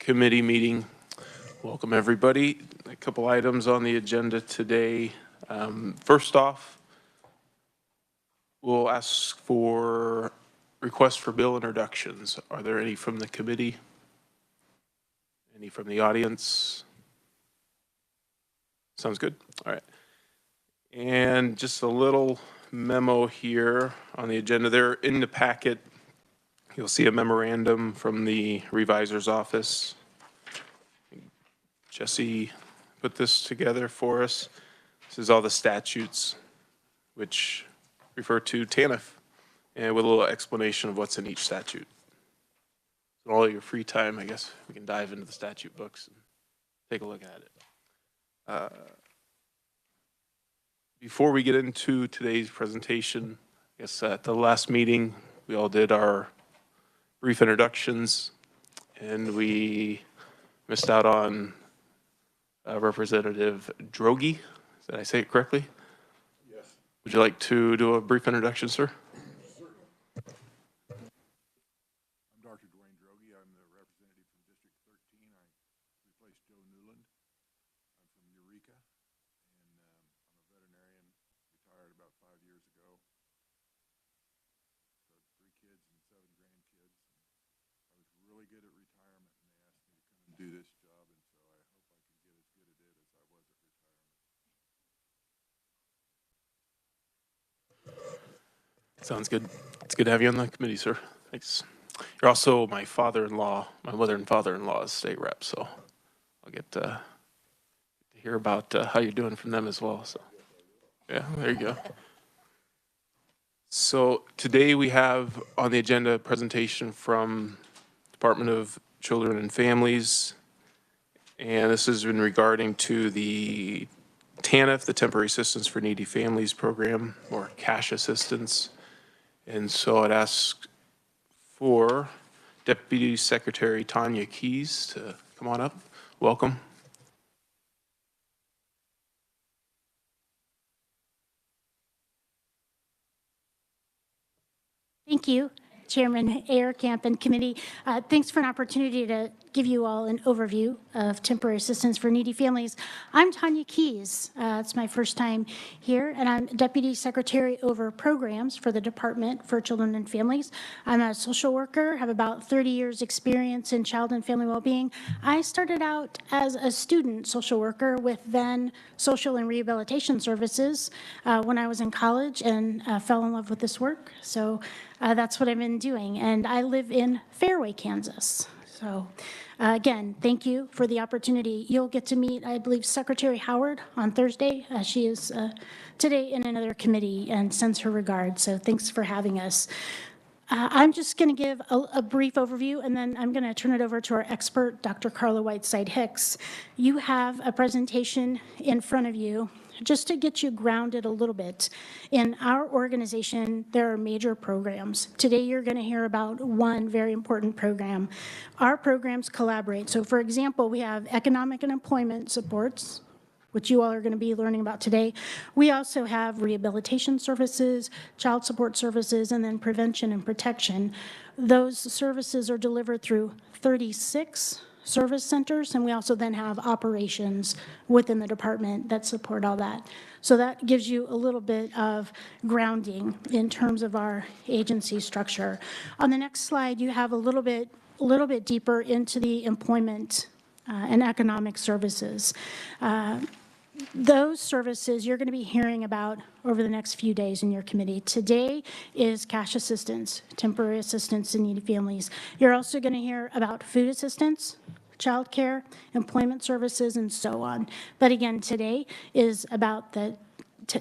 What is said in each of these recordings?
committee meeting. Welcome everybody. A couple items on the agenda today. First off, we'll ask for requests for bill introductions. Are there any from the committee? Any from the audience? Sounds good. All right. And just a little memo here on the agenda. There in the packet, you'll see a memorandum from the revisor's office. Jesse put this together for us. This is all the statutes which refer to TANF, and with a little explanation of what's in each statute. So all your free time, I guess we can dive into the statute books and take a look at it. Before we get into today's presentation, I guess at the last meeting, we all did our brief introductions, and we missed out on Representative Droege. Did I say it correctly? Yes. Would you like to do a brief introduction, sir? I'm Dr. Dwayne Droege. I'm the representative from District 13. I replaced Joe Newland. I'm from Eureka, and I'm a veterinarian, retired about 5 years ago. So 3 kids and 7 grandkids. I was really good at retirement, and they asked me to come and do this job, and so I hope I can get as good at it as I was at retirement. Sounds good. It's good to have you on the committee, sir. Thanks. You're also my father-in-law, my mother and father-in-law is state rep, so I'll get to hear about how you're doing from them as well. So, yeah, there you go. So today we have on the agenda a presentation from Department of Children and Families, and this is in regarding to the TANF, the Temporary Assistance for Needy Families Program, or cash assistance. And so I'd ask for Deputy Secretary Tanya Keys to come on up. Welcome. Thank you, Chairman Aierkamp and committee. Thanks for an opportunity to give you all an overview of temporary assistance for needy families. I'm Tanya Keys. It's my first time here, and I'm Deputy Secretary over programs for the Department for Children and Families. I'm a social worker, have about 30 years experience in child and family well-being. I started out as a student social worker with then social and rehabilitation services when I was in college, and fell in love with this work. So that's what I've been doing. And I live in Fairway, Kansas. So again, thank you for the opportunity. You'll get to meet, I believe, Secretary Howard on Thursday. She is today in another committee and sends her regards. So thanks for having us. I'm just going to give a brief overview, and then I'm going to turn it over to our expert, Dr. Carla Whiteside-Hicks. You have a presentation in front of you just to get you grounded a little bit. In our organization, there are major programs. Today, you're going to hear about one very important program. Our programs collaborate. So, for example, we have economic and employment supports, which you all are going to be learning about today. We also have rehabilitation services, child support services, and then prevention and protection. Those services are delivered through 36 service centers, and we also then have operations within the department that support all that. So that gives you a little bit of grounding in terms of our agency structure. On the next slide, you have a little bit deeper into the employment and economic services. Those services you're going to be hearing about over the next few days in your committee. Today is cash assistance, temporary assistance to needy families. You're also going to hear about food assistance, child care, employment services, and so on. But again, today is about the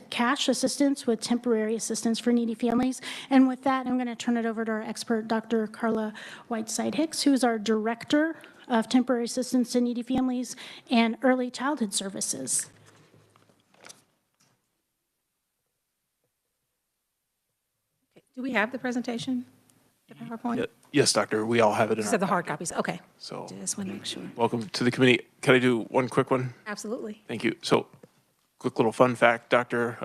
cash assistance with temporary assistance for needy families. And with that, I'm going to turn it over to our expert, Dr. Carla Whiteside-Hicks, who's our Director of Temporary Assistance to Needy Families and Early Childhood Services. Do we have the presentation, the PowerPoint? Yeah, yes, doctor. We all have it in So the hard copies. Okay. So Just want to make sure. welcome to the committee. Can I do one quick one? Absolutely. Thank you. So quick little fun fact, doctor,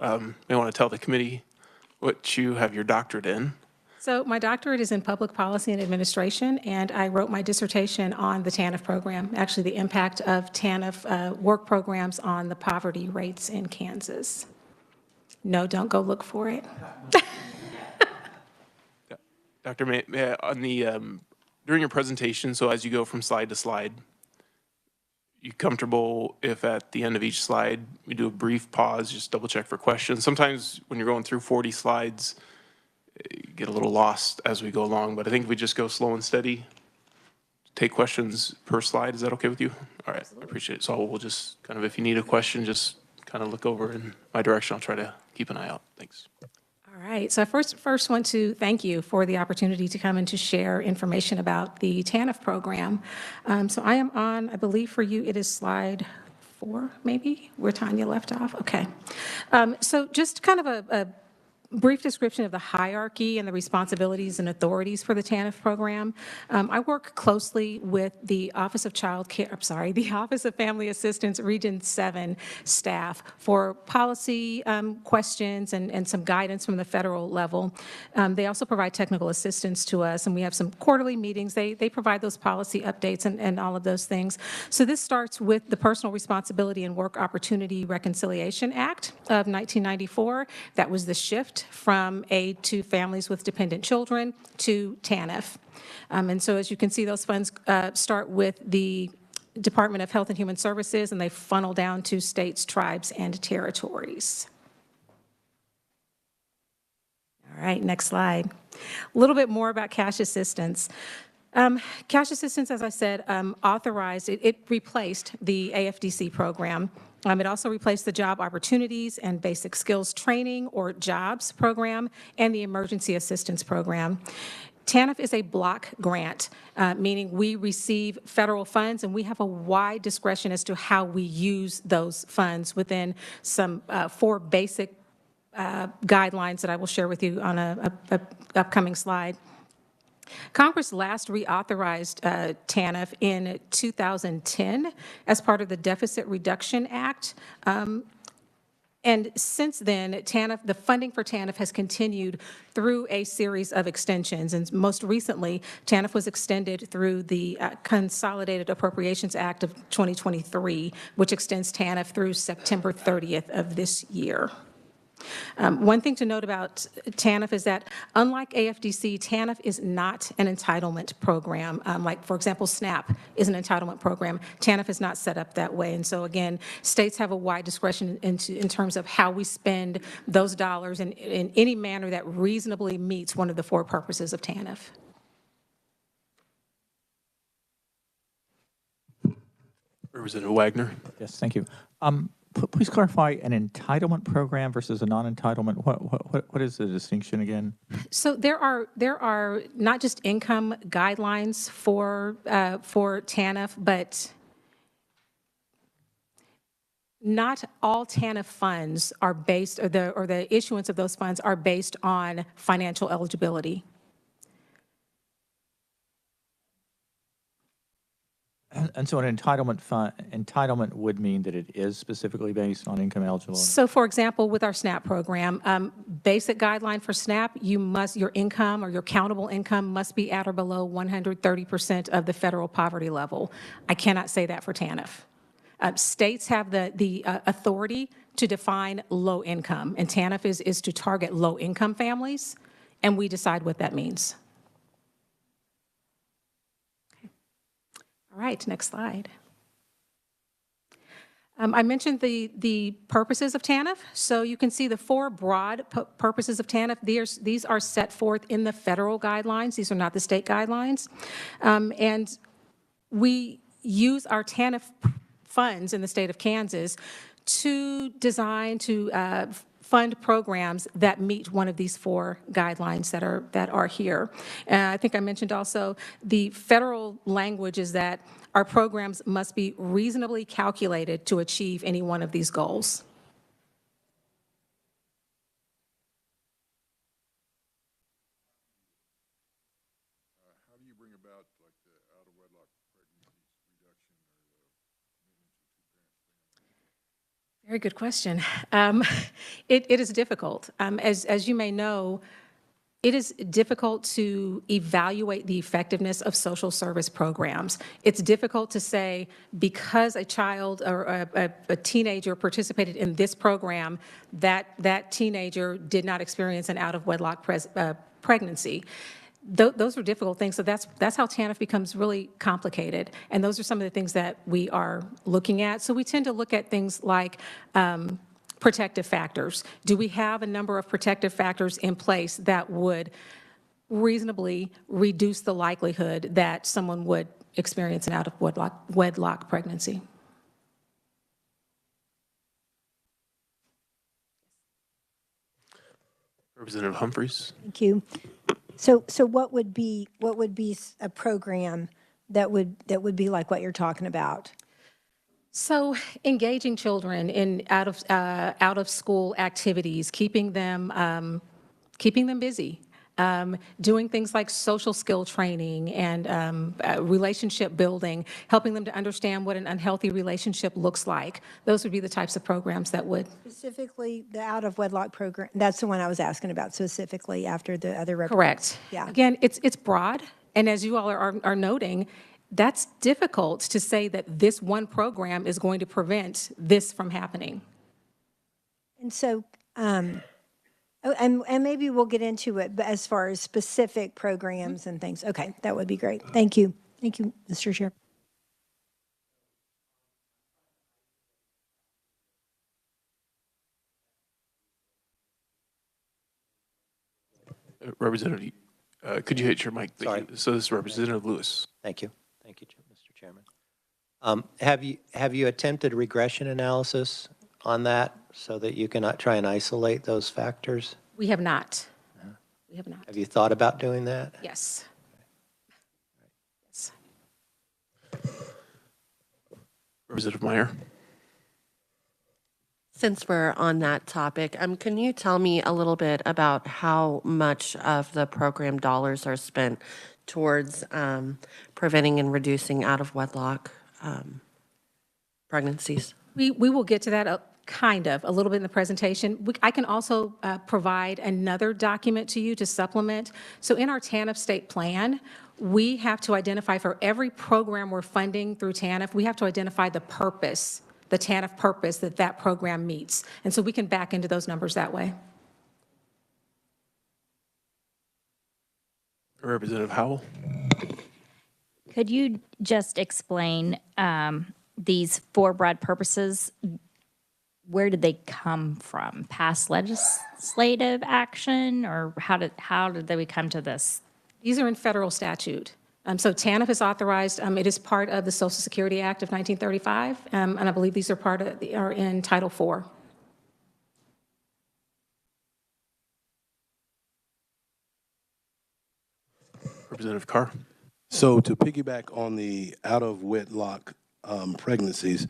may want to tell the committee what you have your doctorate in. So my doctorate is in public policy and administration, and I wrote my dissertation on the TANF program, actually the impact of TANF work programs on the poverty rates in Kansas. No, don't go look for it. Dr. On the, during your presentation, so as you go from slide to slide, you comfortable if at the end of each slide, we do a brief pause, just double check for questions? Sometimes when you're going through 40 slides, you get a little lost as we go along, but I think if we just go slow and steady, take questions per slide. Is that okay with you? All right, I appreciate it. So we'll just kind of, if you need a question, just kind of look over in my direction. I'll try to keep an eye out. Thanks. All right, so I first want to thank you for the opportunity to come and to share information about the TANF program. So I am on, I believe for you, it is slide 4, maybe, where Tanya left off. Okay. So just kind of a brief description of the hierarchy and the responsibilities and authorities for the TANF program. I work closely with the Office of the Office of Family Assistance Region 7 staff for policy questions and some guidance from the federal level. They also provide technical assistance to us, and we have some quarterly meetings. They provide those policy updates and all of those things. So this starts with the Personal Responsibility and Work Opportunity Reconciliation Act of 1994. That was the shift from aid to families with dependent children to TANF. And so as you can see, those funds start with the Department of Health and Human Services, and they funnel down to states, tribes, and territories. All right, next slide. A little bit more about cash assistance. Cash assistance, as I said, authorized, it replaced the AFDC program. It also replaced the Job Opportunities and Basic Skills Training, or JOBS program, and the Emergency Assistance Program. TANF is a block grant, meaning we receive federal funds and we have a wide discretion as to how we use those funds within some 4 basic guidelines that I will share with you on a upcoming slide. Congress last reauthorized TANF in 2010 as part of the Deficit Reduction Act. And since then, TANF, the funding for TANF has continued through a series of extensions. And most recently, TANF was extended through the Consolidated Appropriations Act of 2023, which extends TANF through September 30th of this year. One thing to note about TANF is that, unlike AFDC, TANF is not an entitlement program. Like, for example, SNAP is an entitlement program. TANF is not set up that way. And so, again, states have a wide discretion in terms of how we spend those dollars in any manner that reasonably meets one of the 4 purposes of TANF. Representative Wagner. Yes, thank you. Please clarify an entitlement program versus a non-entitlement. What is the distinction again? So there are not just income guidelines for TANF, but not all TANF funds are based, or the issuance of those funds are based on financial eligibility. And so an entitlement would mean that it is specifically based on income eligibility? So, for example, with our SNAP program, basic guideline for SNAP, your income or your countable income must be at or below 130% of the federal poverty level. I cannot say that for TANF. States have the authority to define low income, and TANF is to target low income families, and we decide what that means. All right, next slide. I mentioned the purposes of TANF. So you can see the 4 broad purposes of TANF. These are set forth in the federal guidelines. These are not the state guidelines. And we use our TANF funds in the state of Kansas to design, to fund programs that meet one of these 4 guidelines that are here. I think I mentioned also the federal language is that our programs must be reasonably calculated to achieve any one of these goals. How do you bring about like the out-of-wedlock pregnancies reduction or the commitment to 2 parents? Very good question. It is difficult. As you may know, it is difficult to evaluate the effectiveness of social service programs. It's difficult to say because a child or a teenager participated in this program, that teenager did not experience an out-of-wedlock pregnancy. Those are difficult things. So that's how TANF becomes really complicated. And those are some of the things that we are looking at. So we tend to look at things like protective factors. Do we have a number of protective factors in place that would reasonably reduce the likelihood that someone would experience an out-of-wedlock pregnancy? Representative Humphreys. Thank you. So what would be a program that would be like what you're talking about? So engaging children in out of school activities, keeping them busy, doing things like social skill training and relationship building, helping them to understand what an unhealthy relationship looks like. Those would be the types of programs that would. Specifically, the out-of-wedlock program, that's the one I was asking about specifically after the other. Correct. Yeah. Again, it's broad, and as you all are noting, that's difficult to say that this one program is going to prevent this from happening. And so, and maybe we'll get into it, but as far as specific programs and things, okay, that would be great. Thank you. Thank you, Mr. Chair. Representative, could you hit your mic? Sorry. So this is Representative Lewis. Thank you. Thank you, Mr. Chairman. Have you attempted regression analysis on that so that you can try and isolate those factors? We have not. We have not. Have you thought about doing that? Yes. Yes. Representative Meyer. Since we're on that topic, can you tell me a little bit about how much of the program dollars are spent towards preventing and reducing out-of-wedlock pregnancies? We will get to that a little bit in the presentation. I can also provide another document to you to supplement. So in our TANF state plan, we have to identify for every program we're funding through TANF, we have to identify the purpose, the TANF purpose that program meets. And so we can back into those numbers that way. Representative Howell. Could you just explain these four broad purposes? Where did they come from? Past legislative action, or how did they come to this? These are in federal statute. So TANF is authorized. It is part of the Social Security Act of 1935, and I believe these are in Title IV. Representative Carr. So to piggyback on the out-of-wedlock pregnancies,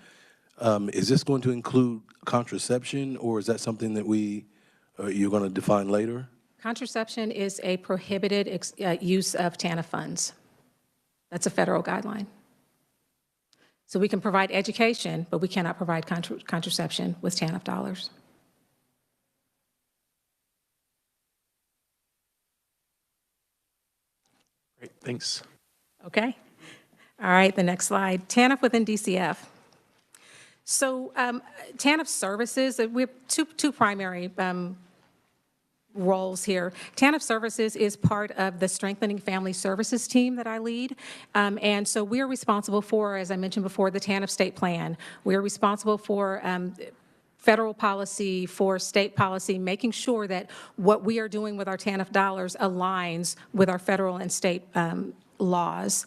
is this going to include contraception, or is that something that you're going to define later? Contraception is a prohibited use of TANF funds. That's a federal guideline. So we can provide education, but we cannot provide contraception with TANF dollars. Great, thanks. Okay. All right, the next slide. TANF within DCF. So TANF services, we have two primary roles here. TANF Services is part of the Strengthening Family Services team that I lead. And so we are responsible for, as I mentioned before, the TANF state plan. We are responsible for federal policy, for state policy, making sure that what we are doing with our TANF dollars aligns with our federal and state laws.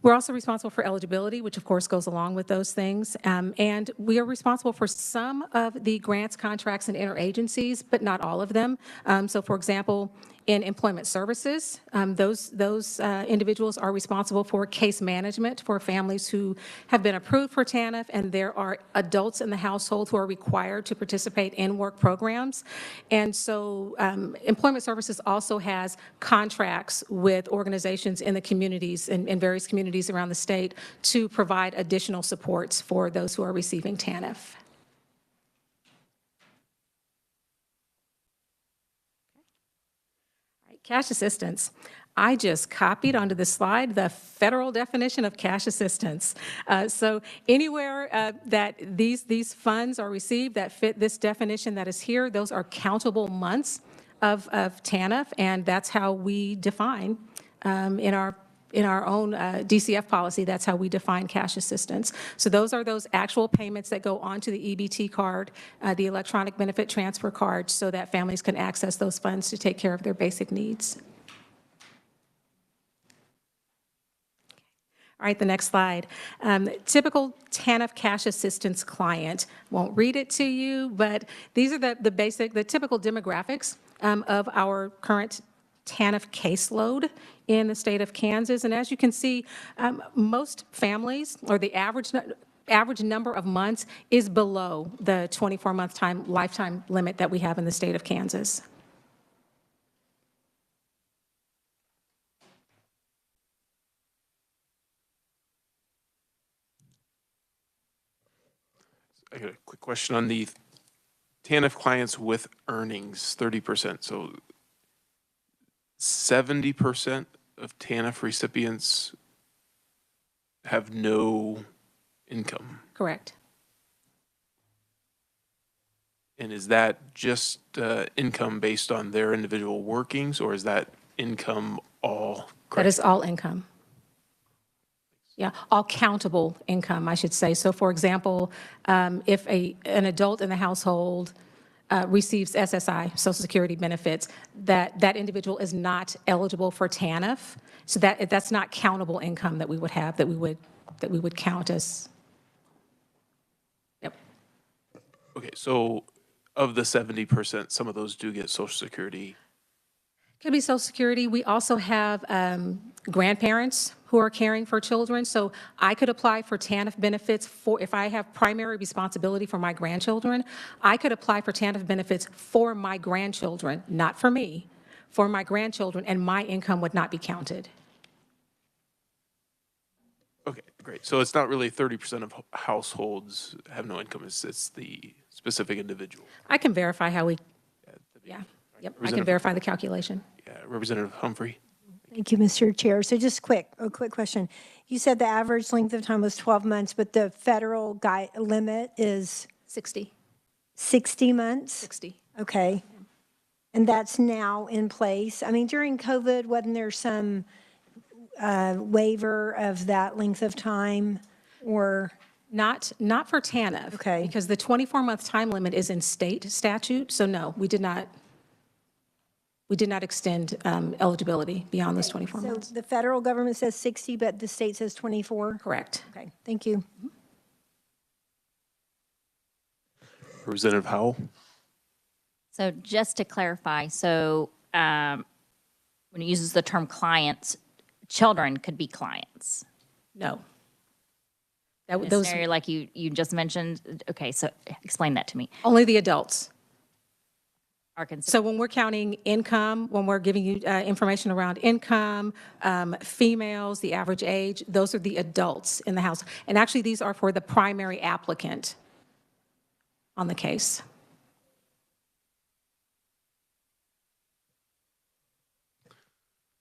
We're also responsible for eligibility, which of course goes along with those things. And we are responsible for some of the grants, contracts, and interagencies, but not all of them. So for example, in employment services, those individuals are responsible for case management for families who have been approved for TANF, and there are adults in the household who are required to participate in work programs. And so employment services also has contracts with organizations in the communities, in various communities around the state, to provide additional supports for those who are receiving TANF. Cash assistance. I just copied onto the slide the federal definition of cash assistance. So anywhere that these funds are received that fit this definition that is here, those are countable months of TANF, and that's how we define in our own DCF policy, that's how we define cash assistance. So those are those actual payments that go onto the EBT card, the electronic benefit transfer card, so that families can access those funds to take care of their basic needs. All right, the next slide. Typical TANF cash assistance client. Won't read it to you, but these are the typical demographics of our current TANF caseload in the state of Kansas. And as you can see, most families, or the average number of months, is below the 24-month lifetime limit that we have in the state of Kansas. I got a quick question on the TANF clients with earnings, 30%. So 70% of TANF recipients have no income. Correct. And is that just income based on their individual workings, or is that income all? That is all income. Yeah, all countable income, I should say. So for example, if an adult in the household receives SSI, Social Security benefits, that individual is not eligible for TANF. So that's not countable income that we would have, that we would count as. Yep. Okay, so of the 70%, some of those do get Social Security. Could be Social Security. We also have grandparents who are caring for children. So I could apply for TANF benefits if I have primary responsibility for my grandchildren, I could apply for TANF benefits for my grandchildren, not for me, for my grandchildren, and my income would not be counted. Okay, great. So it's not really 30% of households have no income. It's the specific individual. I can verify how we, yeah. Yep, I can verify the calculation. Yeah, Representative Humphrey. Thank you, Mr. Chair. So just a quick question. You said the average length of time was 12 months, but the federal limit is 60. 60 months? 60. Okay. And that's now in place. I mean, during COVID, wasn't there some waiver of that length of time, or? Not for TANF. Okay. Because the 24-month time limit is in state statute, so no, we did not extend eligibility beyond those 24 months. So the federal government says 60, but the state says 24? Correct. Okay, thank you. Representative Howell. So just to clarify, so when it uses the term clients, children could be clients. No. In a scenario like you just mentioned, okay, so explain that to me. Only the adults. Arkansas. So when we're counting income, when we're giving you information around income, females, the average age, those are the adults in the house. And actually, these are for the primary applicant on the case.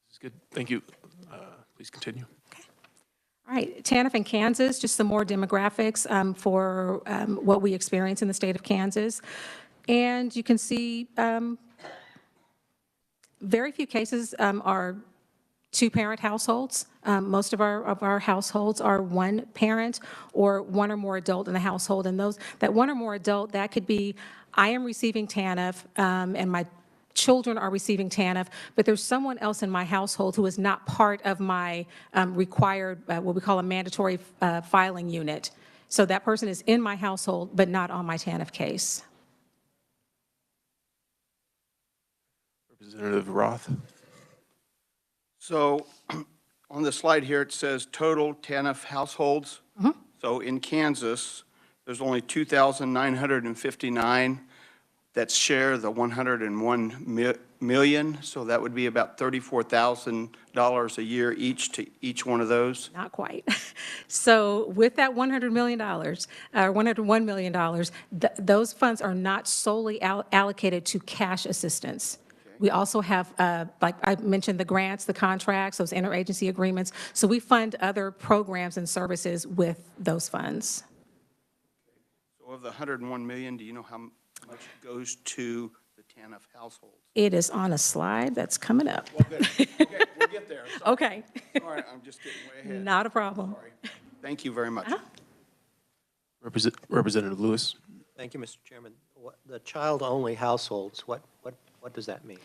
That's good. Thank you. Please continue. All right, TANF in Kansas, just some more demographics for what we experience in the state of Kansas. And you can see very few cases are two-parent households. Most of our households are one parent or one or more adult in the household. And that one or more adult, that could be, I am receiving TANF and my children are receiving TANF, but there's someone else in my household who is not part of my required, what we call a mandatory filing unit. So that person is in my household, but not on my TANF case. Representative Roth. So on the slide here, it says total TANF households. So in Kansas, there's only 2,959 that share the 101 million. So that would be about $34,000 a year each to each one of those. Not quite. So with that $100 million, $101 million, those funds are not solely allocated to cash assistance. Okay. We also have, like I mentioned, the grants, the contracts, those interagency agreements. So we fund other programs and services with those funds. So of the 101 million, do you know how much goes to the TANF households? It is on a slide that's coming up. Well, good. Okay, we'll get there. Sorry. Okay. Sorry, I'm just getting way ahead. Not a problem. Sorry. Thank you very much. Representative Lewis. Thank you, Mr. Chairman. The child-only households, what does that mean?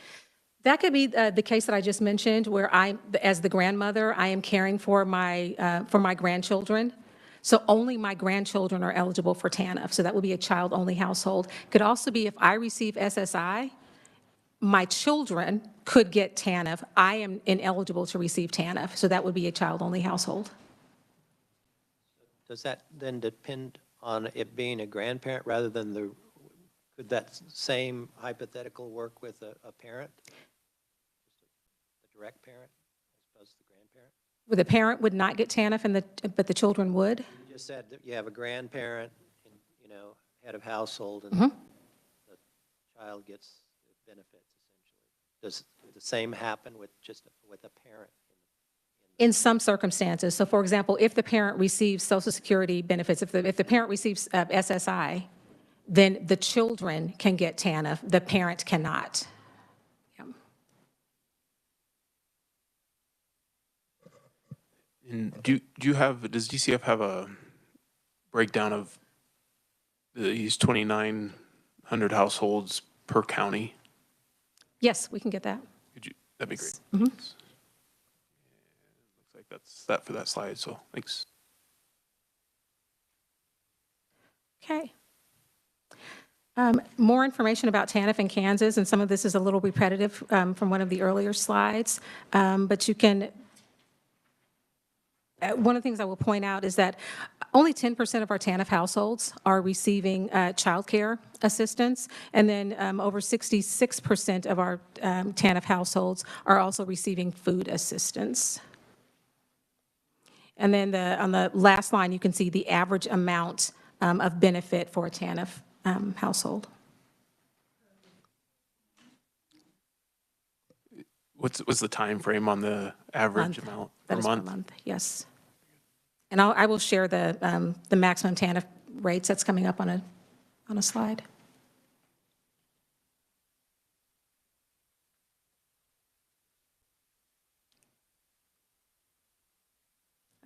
That could be the case that I just mentioned, where I, as the grandmother, I am caring for my grandchildren. So only my grandchildren are eligible for TANF. So that would be a child-only household. Could also be if I receive SSI, my children could get TANF. I am ineligible to receive TANF. So that would be a child-only household. Does that then depend on it being a grandparent rather than could that same hypothetical work with a parent? Just a direct parent as opposed to the grandparent? Where the parent would not get TANF but the children would? You just said that you have a grandparent, and, head of household, and Mm-hmm. the child gets the benefits, essentially. Does the same happen with a parent? In some circumstances. So for example, if the parent receives Social Security benefits, if the parent receives SSI, then the children can get TANF, the parent cannot. Yeah. And does DCF have a breakdown of these 2,900 households per county? Yes, we can get that. That'd be great. Mm-hmm. Looks like that's that for that slide, so thanks. Okay. More information about TANF in Kansas, and some of this is a little repetitive from one of the earlier slides, but you can, one of the things I will point out is that only 10% of our TANF households are receiving child care assistance, and then over 66% of our TANF households are also receiving food assistance. And then on the last line, you can see the average amount of benefit for a TANF household. What's the time frame on the average amount per That is month? per month, yes. And I will share the maximum TANF rates that's coming up on a slide.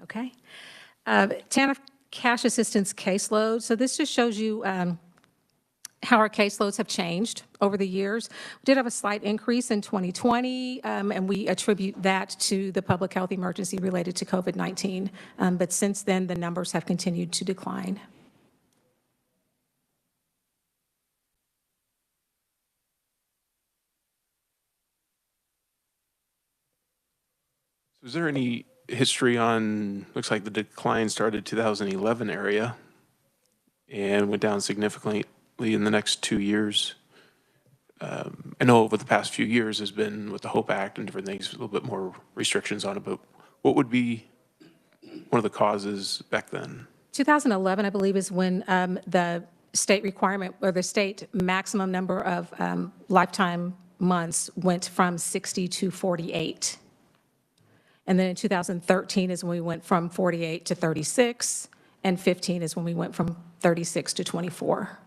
Okay. TANF cash assistance caseload. So this just shows you how our caseloads have changed over the years. We did have a slight increase in 2020, and we attribute that to the public health emergency related to COVID-19. But since then, the numbers have continued to decline. So is there any history on, looks like the decline started 2011 area and went down significantly in the next 2 years? I know over the past few years has been with the HOPE Act and different things, a little bit more restrictions on it, but what would be one of the causes back then? 2011, I believe, is when the state requirement or the state maximum number of lifetime months went from 60 to 48. And then in 2013 is when we went from 48 to 36, and 15 is when we went from 36 to 24.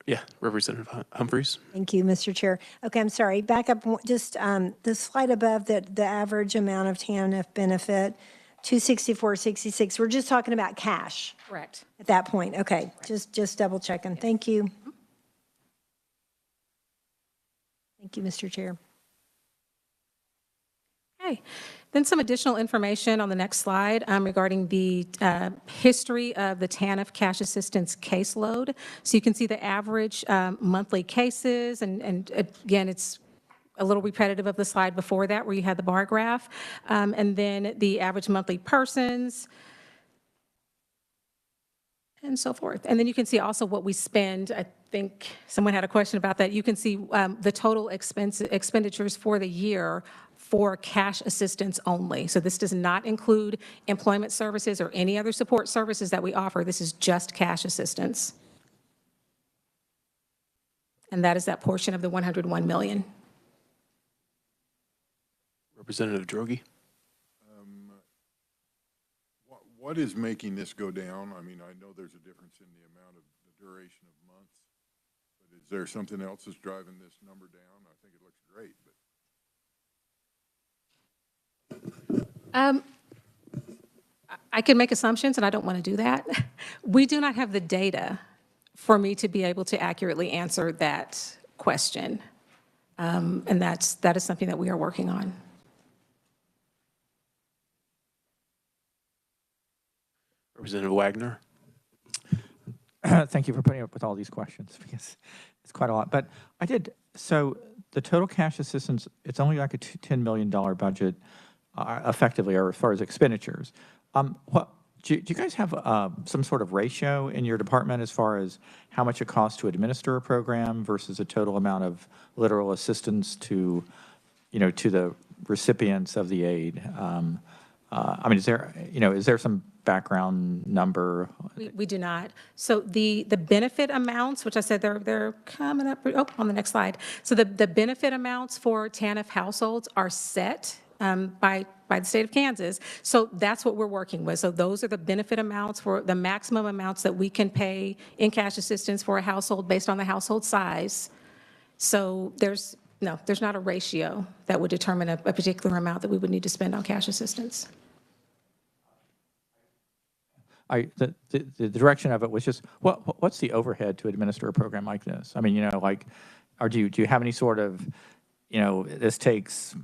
Yeah, Representative Humphreys. Thank you, Mr. Chair. Okay, I'm sorry, back up, just the slide above that, the average amount of TANF benefit, 264.66, we're just talking about cash Correct. at that point. Okay, just double checking. Thank you. Thank you, Mr. Chair. Okay. Then some additional information on the next slide regarding the history of the TANF cash assistance caseload. So you can see the average monthly cases, and again, it's a little repetitive of the slide before that where you had the bar graph, and then the average monthly persons, and so forth. And then you can see also what we spend. I think someone had a question about that. You can see the total expenditures for the year for cash assistance only. So this does not include employment services or any other support services that we offer. This is just cash assistance. And that is that portion of the 101 million. Representative Droege? What is making this go down? I mean, I know there's a difference in the amount of the duration of months, but is there something else that's driving this number down? I think it looks great, but. I can make assumptions, and I don't want to do that. We do not have the data for me to be able to accurately answer that question. And that is something that we are working on. Representative Wagner? Thank you for putting up with all these questions because it's quite a lot. But so the total cash assistance, it's only like a $10 million budget effectively, or as far as expenditures. Do you guys have some sort of ratio in your department as far as how much it costs to administer a program versus a total amount of literal assistance to, to the recipients of the aid? I mean, is there some background number? We do not. So the benefit amounts, which I said they're coming up, on the next slide. So the benefit amounts for TANF households are set by the state of Kansas. So that's what we're working with. So those are the benefit amounts for the maximum amounts that we can pay in cash assistance for a household based on the household size. So there's not a ratio that would determine a particular amount that we would need to spend on cash assistance. The direction of it was just, what's the overhead to administer a program like this? I mean, or do you have any sort of, this takes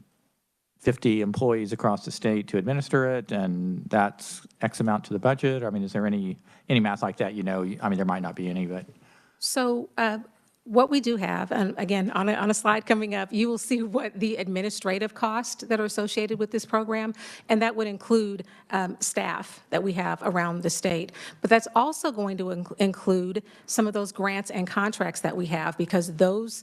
50 employees across the state to administer it, and that's X amount to the budget? I mean, is there any math like that? I mean, there might not be any, but. So what we do have, and again, on a slide coming up, you will see what the administrative costs that are associated with this program, and that would include staff that we have around the state. But that's also going to include some of those grants and contracts that we have, because those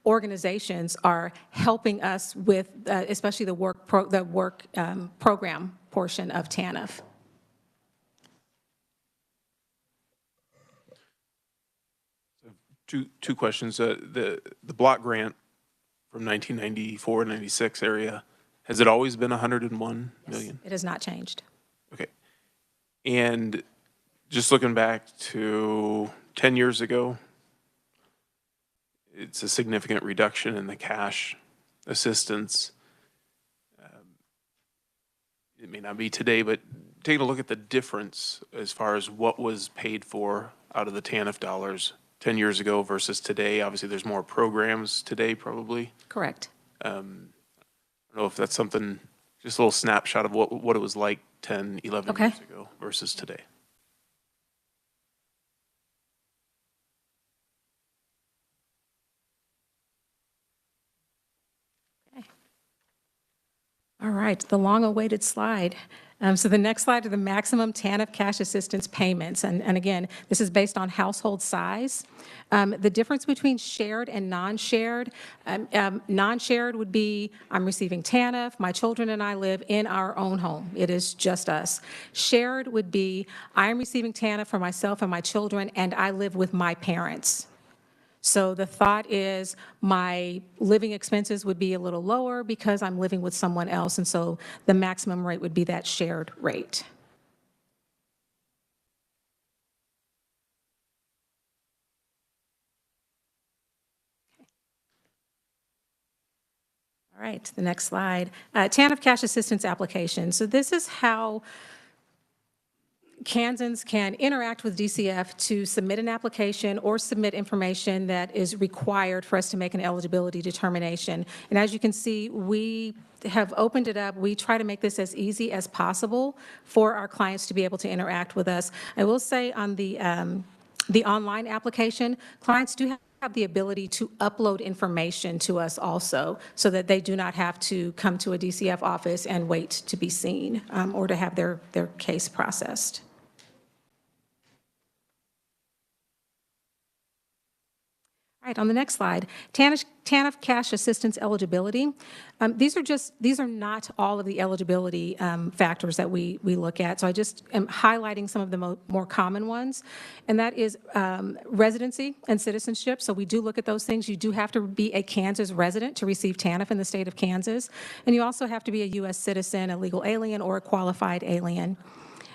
organizations are helping us with, especially the work program portion of TANF. Two questions. The block grant from 1994, 96 area, has it always been 101 million? Yes, it has not changed. Okay. And just looking back to 10 years ago, it's a significant reduction in the cash assistance. It may not be today, but taking a look at the difference as far as what was paid for out of the TANF dollars 10 years ago versus today. Obviously, there's more programs today, probably. Correct. I don't know if that's something, just a little snapshot of what it was like 10, 11 years ago versus today. All right, the long-awaited slide. So the next slide are the maximum TANF cash assistance payments. And again, this is based on household size. The difference between shared and non-shared, non-shared would be I'm receiving TANF, my children and I live in our own home. It is just us. Shared would be I'm receiving TANF for myself and my children, and I live with my parents. So the thought is my living expenses would be a little lower because I'm living with someone else, and so the maximum rate would be that shared rate. All right, the next slide. TANF cash assistance application. So this is how Kansans can interact with DCF to submit an application or submit information that is required for us to make an eligibility determination. And as you can see, we have opened it up. We try to make this as easy as possible for our clients to be able to interact with us. I will say on the online application, clients do have the ability to upload information to us also, so that they do not have to come to a DCF office and wait to be seen or to have their case processed. All Right, on the next slide, TANF cash assistance eligibility. These are not all of the eligibility factors that we look at. So I just am highlighting some of the more common ones, and that is residency and citizenship. So we do look at those things. You do have to be a Kansas resident to receive TANF in the state of Kansas, and you also have to be a U.S. citizen, a legal alien, or a qualified alien.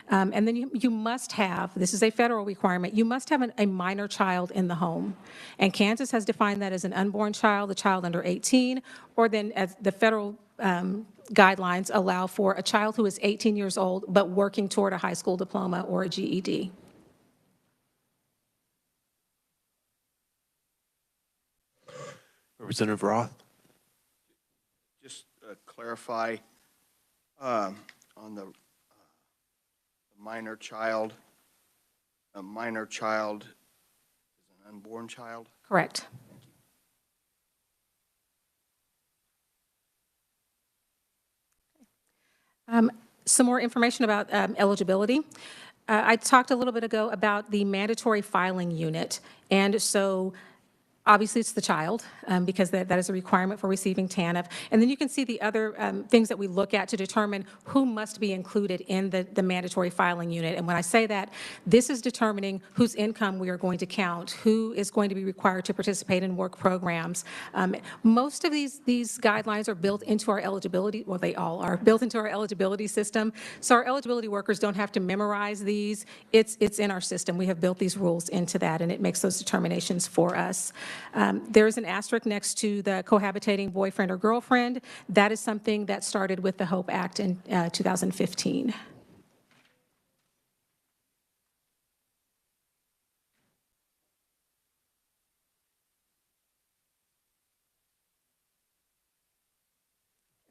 And then you must have, this is a federal requirement, you must have a minor child in the home. And Kansas has defined that as an unborn child, a child under 18, or then as the federal guidelines allow for a child who is 18 years old but working toward a high school diploma or a GED. Representative Roth? Just clarify on the minor child, a minor child is an unborn child? Correct. Some more information about eligibility. I talked a little bit ago about the mandatory filing unit, and so obviously it's the child because that is a requirement for receiving TANF. And then you can see the other things that we look at to determine who must be included in the mandatory filing unit. And when I say that, this is determining whose income we are going to count, who is going to be required to participate in work programs. Most of these guidelines are built into our eligibility, well, they all are built into our eligibility system. So our eligibility workers don't have to memorize these. It's in our system. We have built these rules into that, and it makes those determinations for us. There is an asterisk next to the cohabitating boyfriend or girlfriend. That is something that started with the HOPE Act in 2015.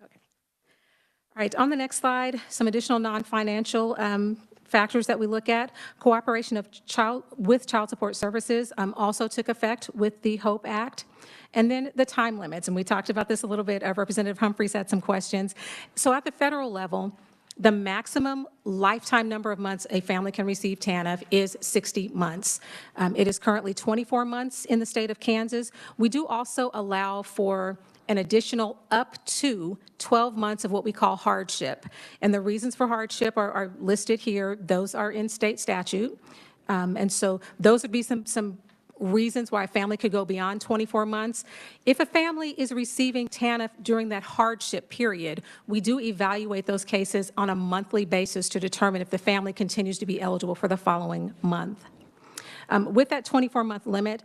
Okay. All right, on the next slide, some additional non-financial factors that we look at. Cooperation of with child support services also took effect with the HOPE Act. And then the time limits, and we talked about this a little bit. Representative Humphreys had some questions. So at the federal level, the maximum lifetime number of months a family can receive TANF is 60 months. It is currently 24 months in the state of Kansas. We do also allow for an additional up to 12 months of what we call hardship. And the reasons for hardship are listed here. Those are in state statute. And so those would be some reasons why a family could go beyond 24 months. If a family is receiving TANF during that hardship period, we do evaluate those cases on a monthly basis to determine if the family continues to be eligible for the following month. With that 24-month limit,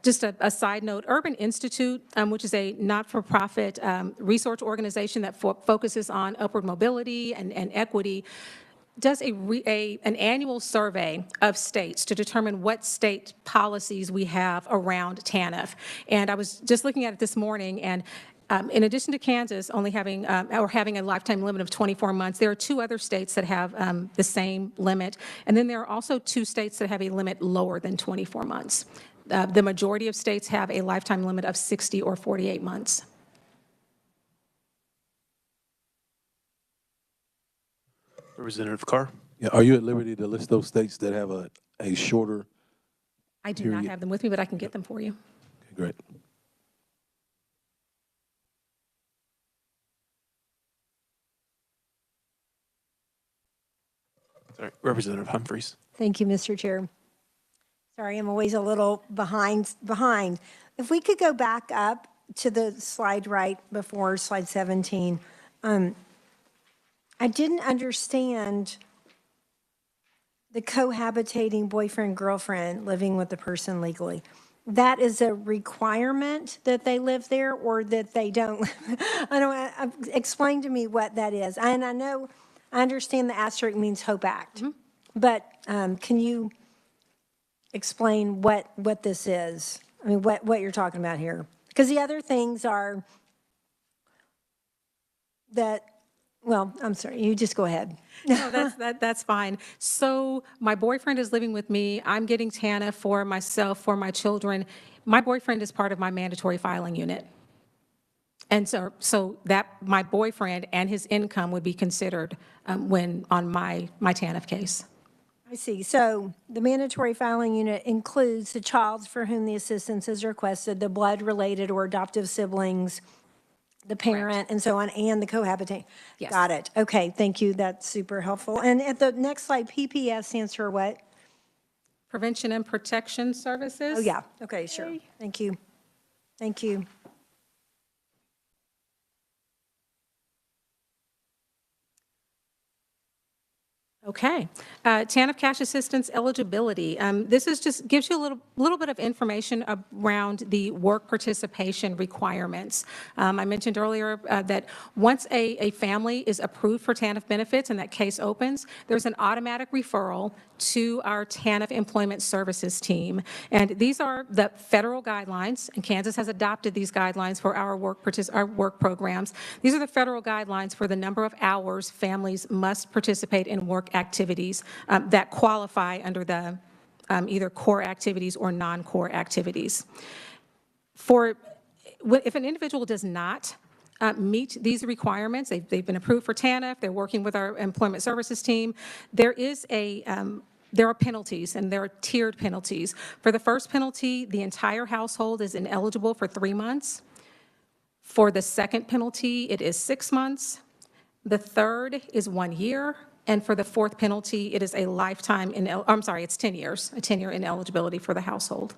just a side note, Urban Institute, which is a not-for-profit research organization that focuses on upward mobility and equity, does an annual survey of states to determine what state policies we have around TANF. And I was just looking at it this morning, and in addition to Kansas only having a lifetime limit of 24 months, there are 2 other states that have the same limit. And then there are also 2 states that have a limit lower than 24 months. The majority of states have a lifetime limit of 60 or 48 months. Representative Carr? Yeah, are you at liberty to list those states that have a shorter? I do not have them with me, but I can get them for you. Okay, great. Sorry, Representative Humphreys. Thank you, Mr. Chair. Sorry, I'm always a little behind. If we could go back up to the slide right before slide 17. I didn't understand the cohabitating boyfriend-girlfriend living with the person legally. That is a requirement that they live there or that they don't? Explain to me what that is. And I understand the asterisk means HOPE Act, but can you explain what this is? I mean, what you're talking about here? Because the other things are that, well, I'm sorry, you just go ahead. No, that's fine. So my boyfriend is living with me. I'm getting TANF for myself, for my children. My boyfriend is part of my mandatory filing unit. And so that my boyfriend and his income would be considered when on my TANF case. I see. So the mandatory filing unit includes the child for whom the assistance is requested, the blood-related or adoptive siblings, the parent, and so on, and the cohabiting. Yes. Got it. Okay, thank you. That's super helpful. And at the next slide, PPS stands for what? Prevention and Protection Services. Oh, yeah. Okay, sure. Thank you. Thank you. Okay. TANF cash assistance eligibility. This is just gives you a little bit of information around the work participation requirements. I mentioned earlier that once a family is approved for TANF benefits and that case opens, there's an automatic referral to our TANF Employment Services team. And these are the federal guidelines, and Kansas has adopted these guidelines for our work programs. These are the federal guidelines for the number of hours families must participate in work activities that qualify under the either core activities or non-core activities. If an individual does not meet these requirements, they've been approved for TANF, they're working with our employment services team, there are penalties, and there are tiered penalties. For the first penalty, the entire household is ineligible for 3 months. For the second penalty, it is 6 months. The third is 1 year. And for the fourth penalty, it is a lifetime, it's 10 years, a 10-year ineligibility for the household.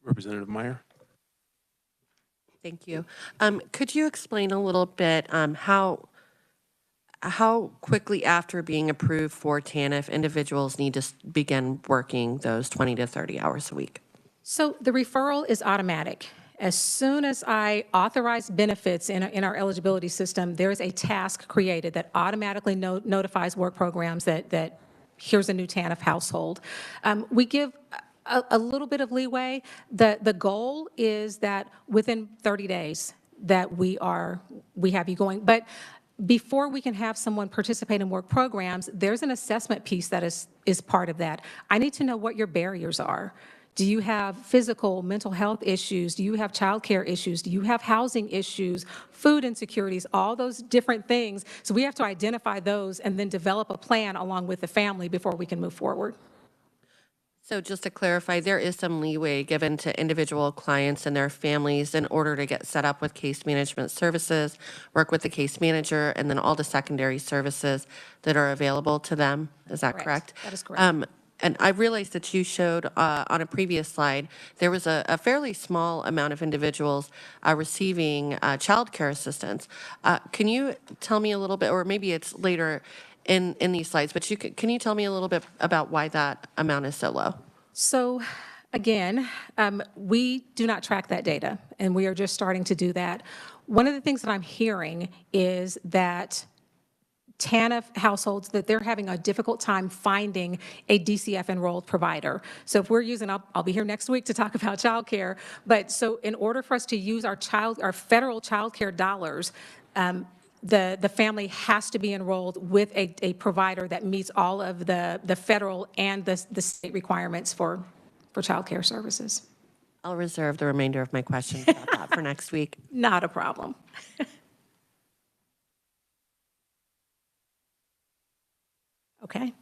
Representative Meyer? Thank you. Could you explain a little bit how quickly after being approved for TANF individuals need to begin working those 20 to 30 hours a week? So the referral is automatic. As soon as I authorize benefits in our eligibility system, there is a task created that automatically notifies work programs that here's a new TANF household. We give a little bit of leeway. The goal is that within 30 days that we have you going. But before we can have someone participate in work programs, there's an assessment piece that is part of that. I need to know what your barriers are. Do you have physical, mental health issues? Do you have childcare issues? Do you have housing issues, food insecurities, all those different things? So we have to identify those and then develop a plan along with the family before we can move forward. So just to clarify, there is some leeway given to individual clients and their families in order to get set up with case management services, work with the case manager, and then all the secondary services that are available to them. Is that correct? That is correct. And I realized that you showed on a previous slide, there was a fairly small amount of individuals receiving child care assistance. Can you tell me a little bit, or maybe it's later in these slides, but can you tell me a little bit about why that amount is so low? So again, we do not track that data, and we are just starting to do that. One of the things that I'm hearing is that TANF households, that they're having a difficult time finding a DCF enrolled provider. So if we're using, I'll be here next week to talk about childcare, but so in order for us to use our federal childcare dollars, the family has to be enrolled with a provider that meets all of the federal and the state requirements for childcare services. I'll reserve the remainder of my questions about that for next week. Not a problem. Okay.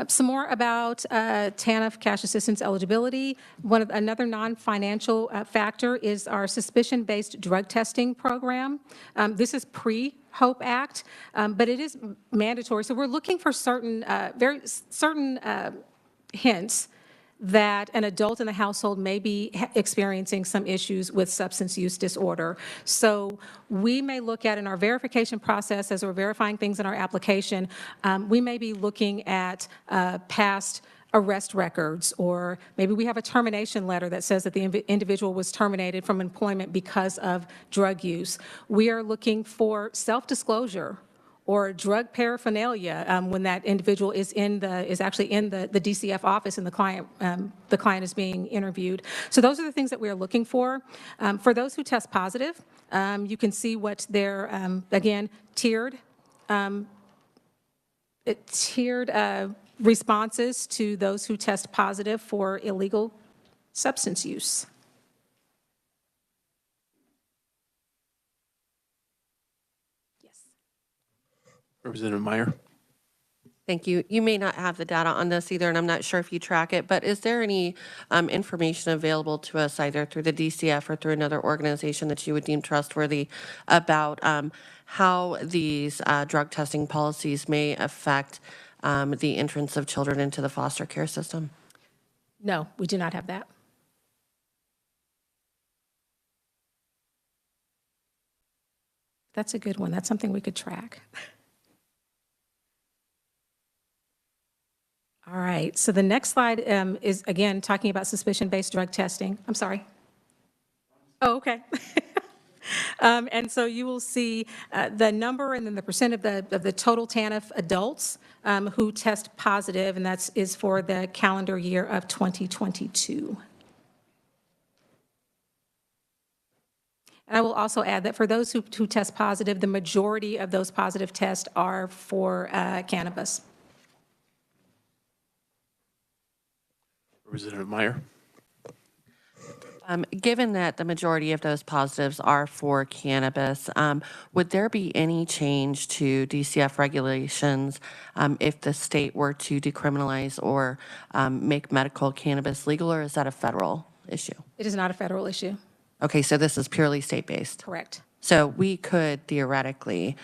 Some more about TANF cash assistance eligibility. Another non-financial factor is our suspicion-based drug testing program. This is pre-HOPE Act, but it is mandatory. So we're looking for certain hints that an adult in the household may be experiencing some issues with substance use disorder. So we may look at in our verification process, as we're verifying things in our application, we may be looking at past arrest records, or maybe we have a termination letter that says that the individual was terminated from employment because of drug use. We are looking for self-disclosure or drug paraphernalia when that individual is actually in the DCF office and the client is being interviewed. So those are the things that we are looking for. For those who test positive, you can see what their again tiered responses to those who test positive for illegal substance use. Representative Meyer. Thank you. You may not have the data on this either, and I'm not sure if you track it, but is there any information available to us either through the DCF or through another organization that you would deem trustworthy about how these drug testing policies may affect the entrance of children into the foster care system? No, we do not have that. That's a good one. That's something we could track. All right, so the next slide is, again, talking about suspicion-based drug testing. I'm sorry. Oh, okay. And so you will see the number and then the percent of the total TANF adults who test positive, and that is for the calendar year of 2022. And I will also add that for those who test positive, the majority of those positive tests are for cannabis. Representative Meyer. Given that the majority of those positives are for cannabis, would there be any change to DCF regulations if the state were to decriminalize or make medical cannabis legal, or is that a federal issue? It is not a federal issue. Okay, so this is purely state-based. Correct. So we could theoretically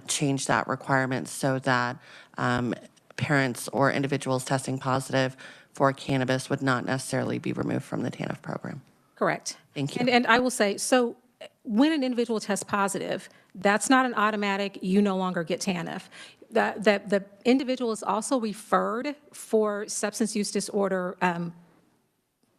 change that requirement so that parents or individuals testing positive for cannabis would not necessarily be removed from the TANF program. Correct. Thank you. And I will say, so when an individual tests positive, that's not an automatic, you no longer get TANF. The individual is also referred for substance use disorder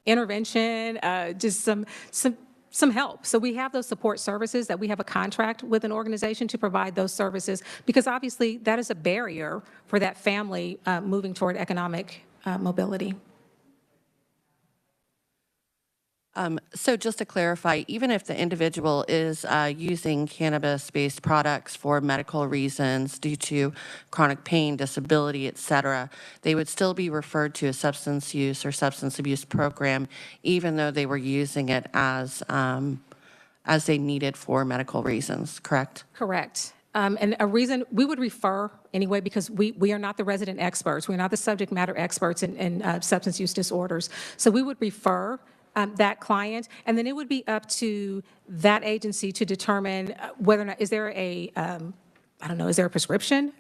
intervention, just some help. So we have those support services that we have a contract with an organization to provide those services, because obviously that is a barrier for that family moving toward economic mobility. So just to clarify, even if the individual is using cannabis-based products for medical reasons due to chronic pain, disability, et cetera, they would still be referred to a substance use or substance abuse program, even though they were using it as they needed for medical reasons, correct? Correct. And a reason we would refer anyway, because we are not the resident experts. We're not the subject matter experts in substance use disorders. So we would refer that client, and then it would be up to that agency to determine whether or not, is there a, I don't know, is there a prescription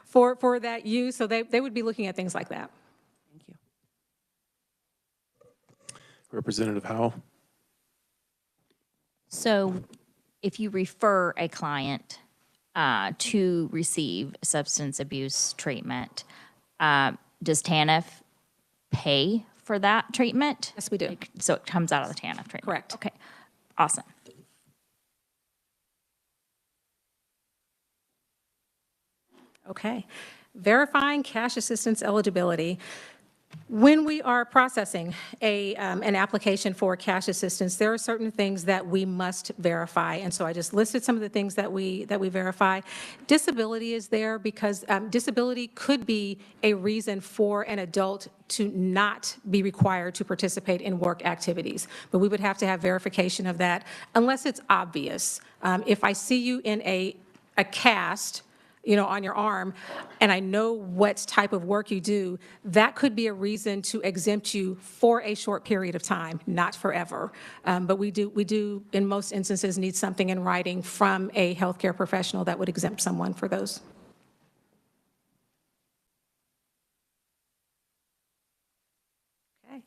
for that use? So they would be looking at things like that. Thank you. Representative Howell. So if you refer a client to receive substance abuse treatment, does TANF pay for that treatment? Yes, we do. So it comes out of the TANF treatment? Correct. Okay, awesome. Okay. Verifying cash assistance eligibility. When we are processing an application for cash assistance, there are certain things that we must verify. And so I just listed some of the things that we verify. Disability is there because disability could be a reason for an adult to not be required to participate in work activities. But we would have to have verification of that unless it's obvious. If I see you in a cast, on your arm, and I know what type of work you do, that could be a reason to exempt you for a short period of time, not forever. But we do, in most instances, need something in writing from a healthcare professional that would exempt someone for those. Okay.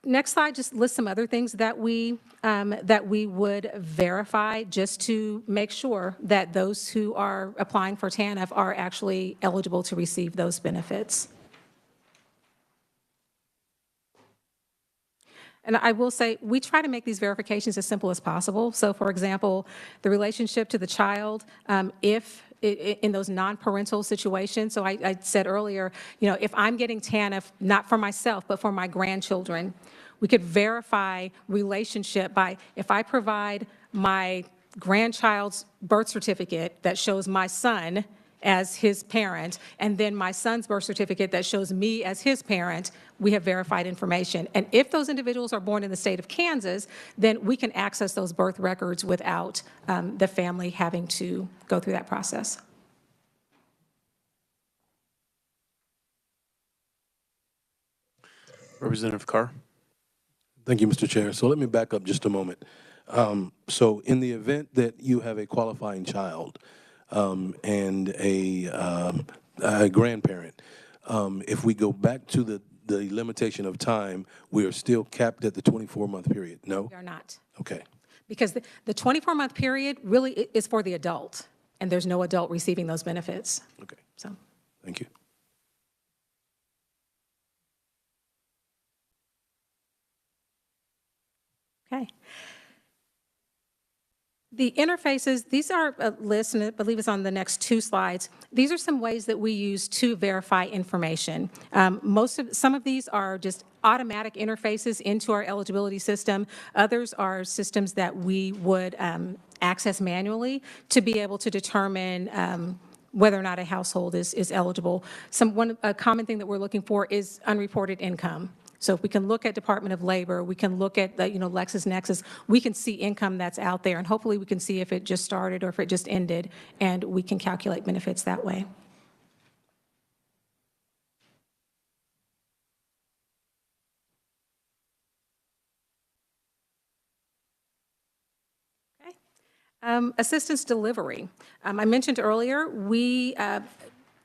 Next slide just lists some other things that we would verify just to make sure that those who are applying for TANF are actually eligible to receive those benefits. And I will say, we try to make these verifications as simple as possible. So for example, the relationship to the child, if in those non-parental situations. So I said earlier, if I'm getting TANF, not for myself, but for my grandchildren, we could verify relationship by, if I provide my grandchild's birth certificate that shows my son as his parent, and then my son's birth certificate that shows me as his parent, we have verified information. And if those individuals are born in the state of Kansas, then we can access those birth records without the family having to go through that process. Representative Carr. Thank you, Mr. Chair. So let me back up just a moment. So in the event that you have a qualifying child and a grandparent, if we go back to the limitation of time, we are still capped at the 24-month period, no? We are not. Okay. Because the 24-month period really is for the adult, and there's no adult receiving those benefits. Okay. So. Thank you. Okay. The interfaces, these are a list, and I believe it's on the next 2 slides. These are some ways that we use to verify information. Some of these are just automatic interfaces into our eligibility system. Others are systems that we would access manually to be able to determine whether or not a household is eligible. A common thing that we're looking for is unreported income. So if we can look at Department of Labor, we can look at the, LexisNexis, we can see income that's out there, and hopefully we can see if it just started or if it just ended, and we can calculate benefits that way. Okay. Assistance delivery. I mentioned earlier,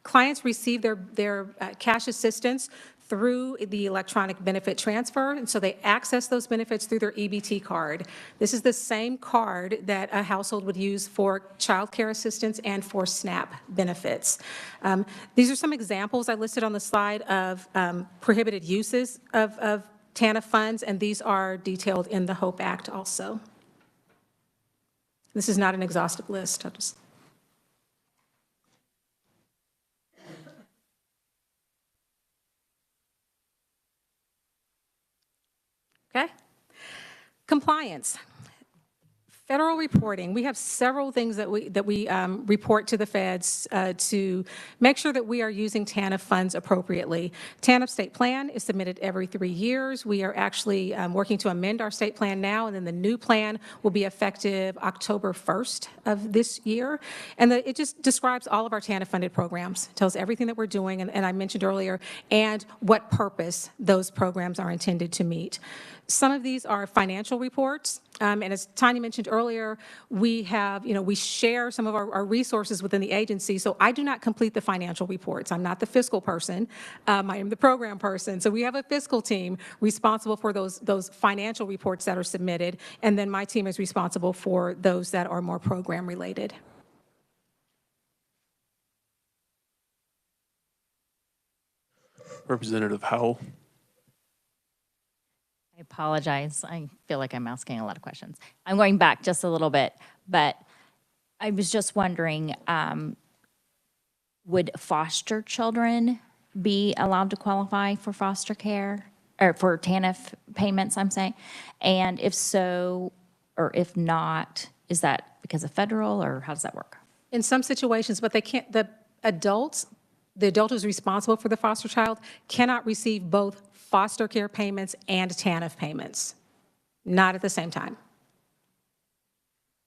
clients receive their cash assistance through the electronic benefit transfer, and so they access those benefits through their EBT card. This is the same card that a household would use for child care assistance and for SNAP benefits. These are some examples I listed on the slide of prohibited uses of TANF funds, and these are detailed in the HOPE Act also. This is not an exhaustive list. Okay. Compliance. Federal reporting. We have several things that we report to the feds to make sure that we are using TANF funds appropriately. TANF state plan is submitted every 3 years. We are actually working to amend our state plan now, and then the new plan will be effective October 1st of this year. And it just describes all of our TANF funded programs, tells everything that we're doing, and I mentioned earlier, and what purpose those programs are intended to meet. Some of these are financial reports, and as Tanya mentioned earlier, we have, we share some of our resources within the agency, so I do not complete the financial reports. I'm not the fiscal person. I am the program person. So we have a fiscal team responsible for those financial reports that are submitted, and then my team is responsible for those that are more program related. Representative Howell. I apologize. I feel like I'm asking a lot of questions. I'm going back just a little bit, but I was just wondering, would foster children be allowed to qualify for foster care or for TANF payments, I'm saying? And if so, or if not, is that because of federal, or how does that work? In some situations, but they can't, the adult who's responsible for the foster child cannot receive both foster care payments and TANF payments, not at the same time.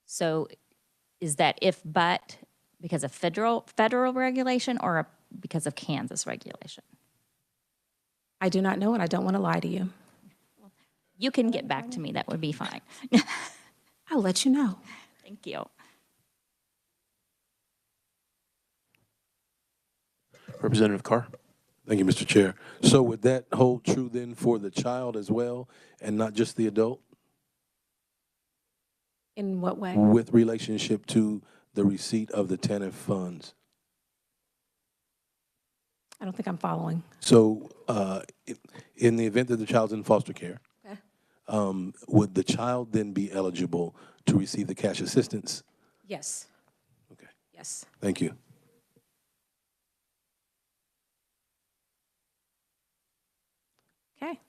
So is that but because of federal regulation, or because of Kansas regulation? I do not know, and I don't want to lie to you. You can get back to me. That would be fine. I'll let you know. Thank you. Representative Carr. Thank you, Mr. Chair. So would that hold true then for the child as well, and not just the adult? In what way? With relationship to the receipt of the TANF funds. I don't think I'm following. So in the event that the child's in foster care, Okay. Would the child then be eligible to receive the cash assistance? Yes. Okay. Yes. Thank you. Okay.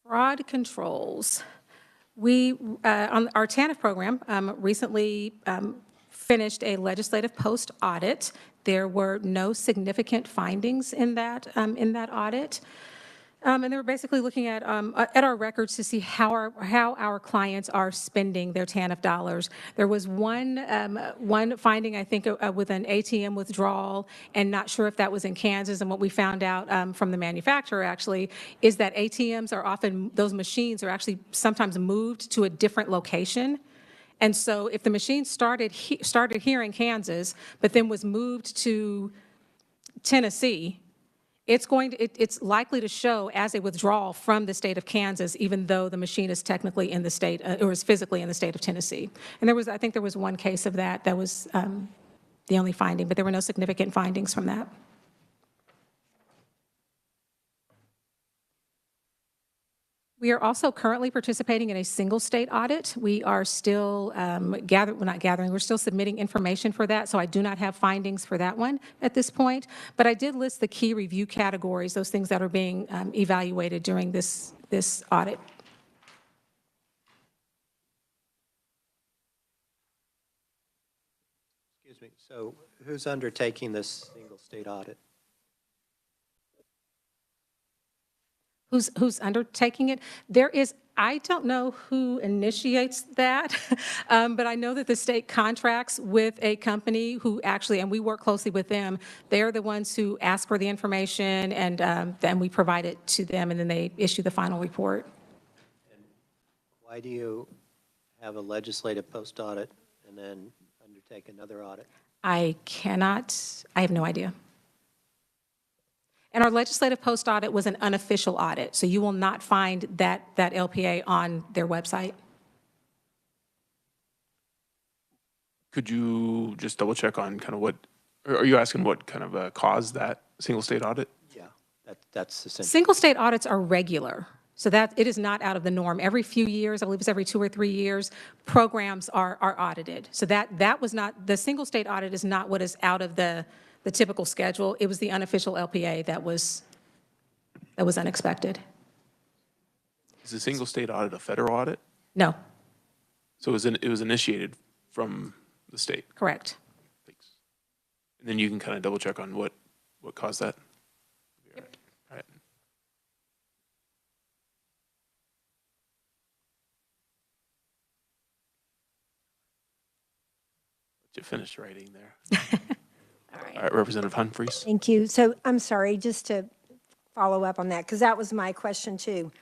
Fraud controls. We, on our TANF program, recently finished a legislative post audit. There were no significant findings in that audit. And they were basically looking at our records to see how our clients are spending their TANF dollars. There was one finding, I think, with an ATM withdrawal, and not sure if that was in Kansas. And what we found out from the manufacturer, actually, is that ATMs are often, those machines are actually sometimes moved to a different location. And so if the machine started here in Kansas, but then was moved to Tennessee, it's likely to show as a withdrawal from the state of Kansas, even though the machine is technically in the state, or is physically in the state of Tennessee. And I think there was one case of that was the only finding, but there were no significant findings from that. We are also currently participating in a single state audit. We are still we're still submitting information for that, so I do not have findings for that one at this point. But I did list the key review categories, those things that are being evaluated during this audit. Excuse me, so who's undertaking this single state audit? Who's undertaking it? I don't know who initiates that, but I know that the state contracts with a company who actually, and we work closely with them. They're the ones who ask for the information, and then we provide it to them, and then they issue the final report. And why do you have a legislative post audit and then undertake another audit? I have no idea. And our legislative post audit was an unofficial audit, so you will not find that LPA on their website. Could you just double check on kind of what, or are you asking what kind of caused that single state audit? Yeah, that's essentially. Single state audits are regular, so that it is not out of the norm. Every few years, I believe it's every 2 or 3 years, programs are audited. So that was not, the single state audit is not what is out of the typical schedule. It was the unofficial LPA that was unexpected. Is the single state audit a federal audit? No, So it was initiated from the state? correct. Thanks. And then you can kind of double check on what caused that? Yep. All right. Let you finish writing there. All right, Representative Humphries. Thank you. So I'm sorry, just to follow up on that, because that was my question too.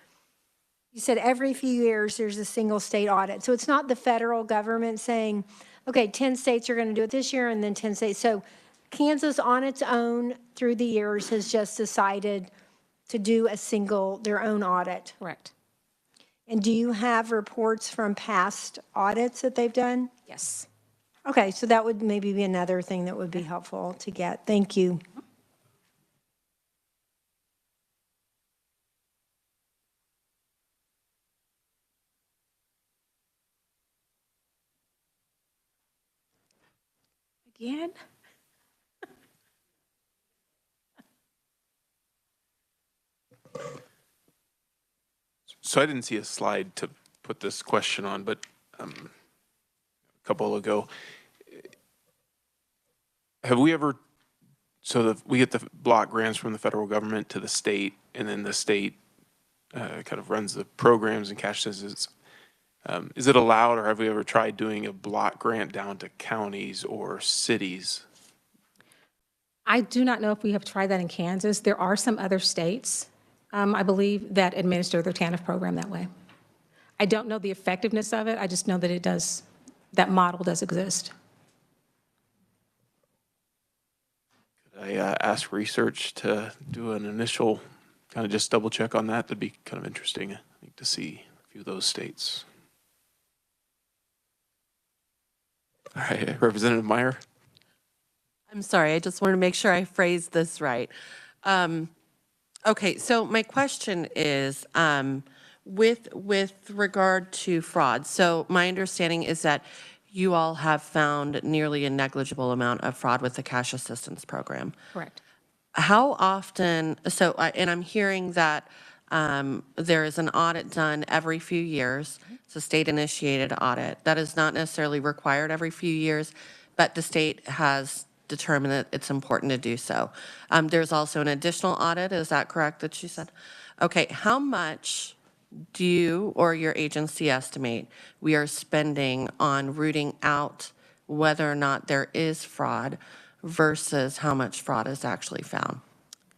You said every few years there's a single state audit. So it's not the federal government saying, okay, 10 states are going to do it this year and then 10 states. So Kansas on its own through the years has just decided to do their own audit. Correct. And do you have reports from past audits that they've done? Yes. Okay, so that would maybe be another thing that would be helpful to get. Thank you. Again? So I didn't see a slide to put this question on, but a couple ago, have we ever, we get the block grants from the federal government to the state, and then the state kind of runs the programs and cash assistance. Is it allowed, or have we ever tried doing a block grant down to counties or cities? I do not know if we have tried that in Kansas. There are some other states, I believe, that administer their TANF program that way. I don't know the effectiveness of it. I just know that that model does exist. Could I ask research to do an initial kind of just double check on that? That'd be kind of interesting, I think, to see a few of those states. All right, Representative Meyer. I'm sorry, I just wanted to make sure I phrased this right. Okay, so my question is, with regard to fraud, so my understanding is that you all have found nearly a negligible amount of fraud with the cash assistance program. Correct. How often, and I'm hearing that there is an audit done every few years. It's a state-initiated audit. That is not necessarily required every few years, but the state has determined that it's important to do so. There's also an additional audit, is that correct that you said? Okay, how much do you or your agency estimate we are spending on rooting out whether or not there is fraud versus how much fraud is actually found?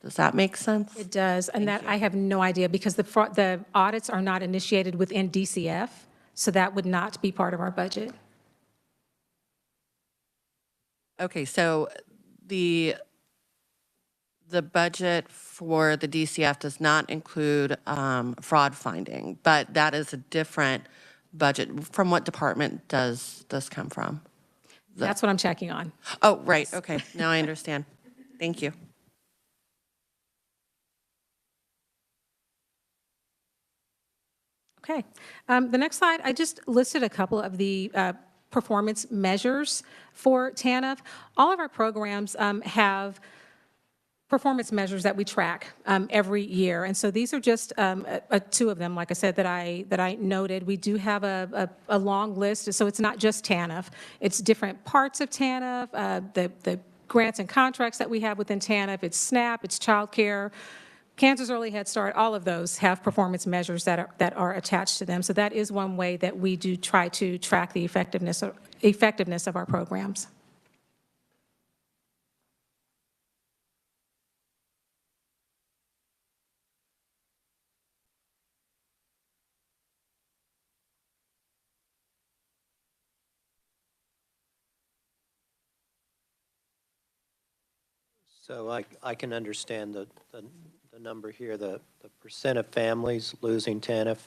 Does that make sense? It does, and that I have no idea because the audits are not initiated within DCF, so that would not be part of our budget. Okay, so the budget for the DCF does not include fraud finding, but that is a different budget. From what department does this come from? That's what I'm checking on. Oh, right, okay, now I understand. Thank you. Okay. The next slide, I just listed a couple of the performance measures for TANF. All of our programs have performance measures that we track every year. And so these are just two of them, like I said, that I noted. We do have a long list, so it's not just TANF. It's different parts of TANF, the grants and contracts that we have within TANF. It's SNAP, it's child care, Kansas Early Head Start, all of those have performance measures that are attached to them. So that is one way that we do try to track the effectiveness of our programs. So I can understand the number here, the percent of families losing TANF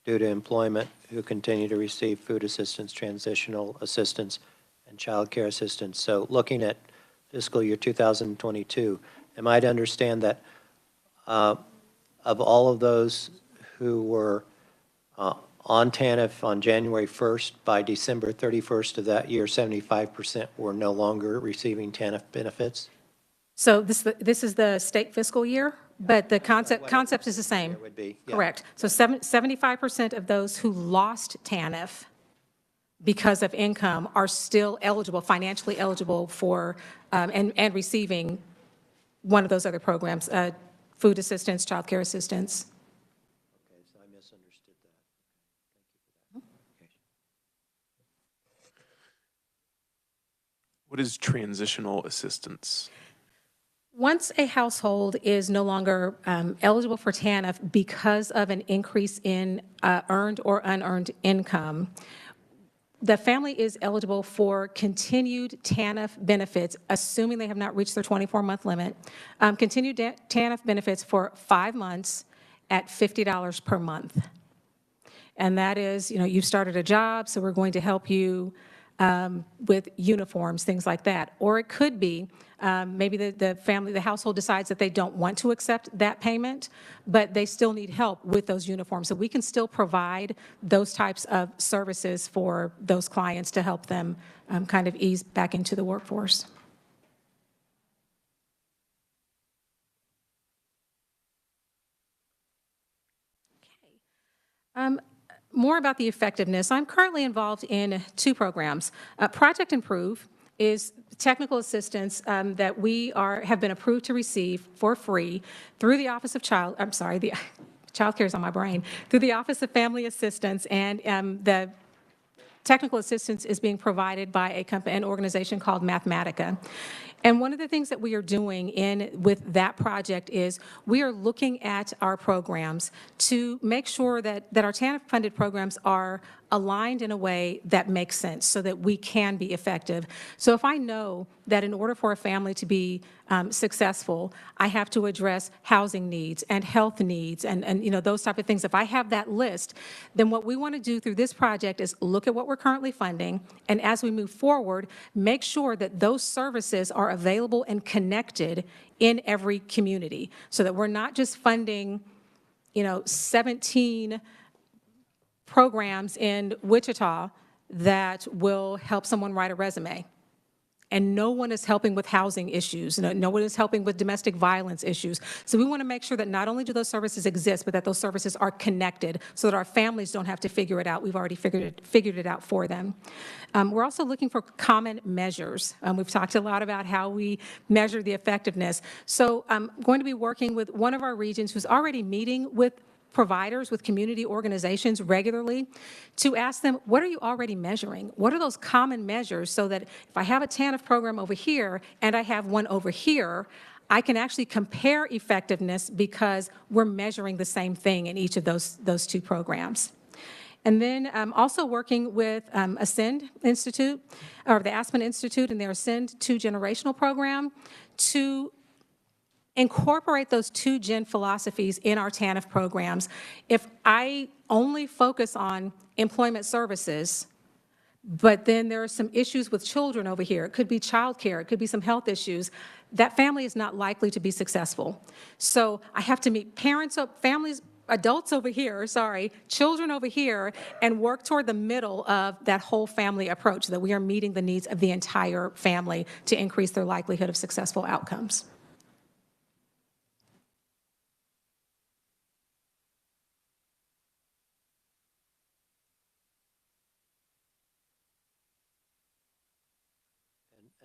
due to employment who continue to receive food assistance, transitional assistance, and child care assistance. So looking at fiscal year 2022, am I to understand that of all of those who were on TANF on January 1st, by December 31st of that year, 75% were no longer receiving TANF benefits? So this is the state fiscal year, but the concept is the same. It would be, yeah. Correct. So 75% of those who lost TANF because of income are still eligible, financially eligible for, and receiving one of those other programs, food assistance, child care assistance. Okay, so I misunderstood that. Thank you for that. What is transitional assistance? Once a household is no longer eligible for TANF because of an increase in earned or unearned income, the family is eligible for continued TANF benefits, assuming they have not reached their 24-month limit, continued TANF benefits for 5 months at $50 per month. And that is, you've started a job, so we're going to help you with uniforms, things like that. Or it could be maybe the household decides that they don't want to accept that payment, but they still need help with those uniforms. So we can still provide those types of services for those clients to help them kind of ease back into the workforce. Okay. More about the effectiveness. I'm currently involved in 2 programs. Project Improve is technical assistance that we have been approved to receive for free through the Office of Child Care is on my brain, through the Office of Family Assistance, and the technical assistance is being provided by an organization called Mathematica. And one of the things that we are doing with that project is we are looking at our programs to make sure that our TANF-funded programs are aligned in a way that makes sense so that we can be effective. So if I know that in order for a family to be successful, I have to address housing needs and health needs and those type of things. If I have that list, then what we want to do through this project is look at what we're currently funding, and as we move forward, make sure that those services are available and connected in every community so that we're not just funding 17 programs in Wichita that will help someone write a resume. and no one is helping with housing issues. No one is helping with domestic violence issues. So we want to make sure that not only do those services exist, but that those services are connected so that our families don't have to figure it out. We've already figured it out for them. We're also looking for common measures. We've talked a lot about how we measure the effectiveness. So I'm going to be working with one of our regions who's already meeting with providers, with community organizations regularly, to ask them, what are you already measuring? What are those common measures so that if I have a TANF program over here and I have one over here, I can actually compare effectiveness because we're measuring the same thing in each of those two programs. And then also working with Ascend Institute, or the Aspen Institute and their Ascend 2 generational program to incorporate those 2-gen philosophies in our TANF programs. If I only focus on employment services, but then there are some issues with children over here, it could be childcare, it could be some health issues, that family is not likely to be successful. So I have to meet parents, families, adults over here, children over here, and work toward the middle of that whole family approach, so that we are meeting the needs of the entire family to increase their likelihood of successful outcomes.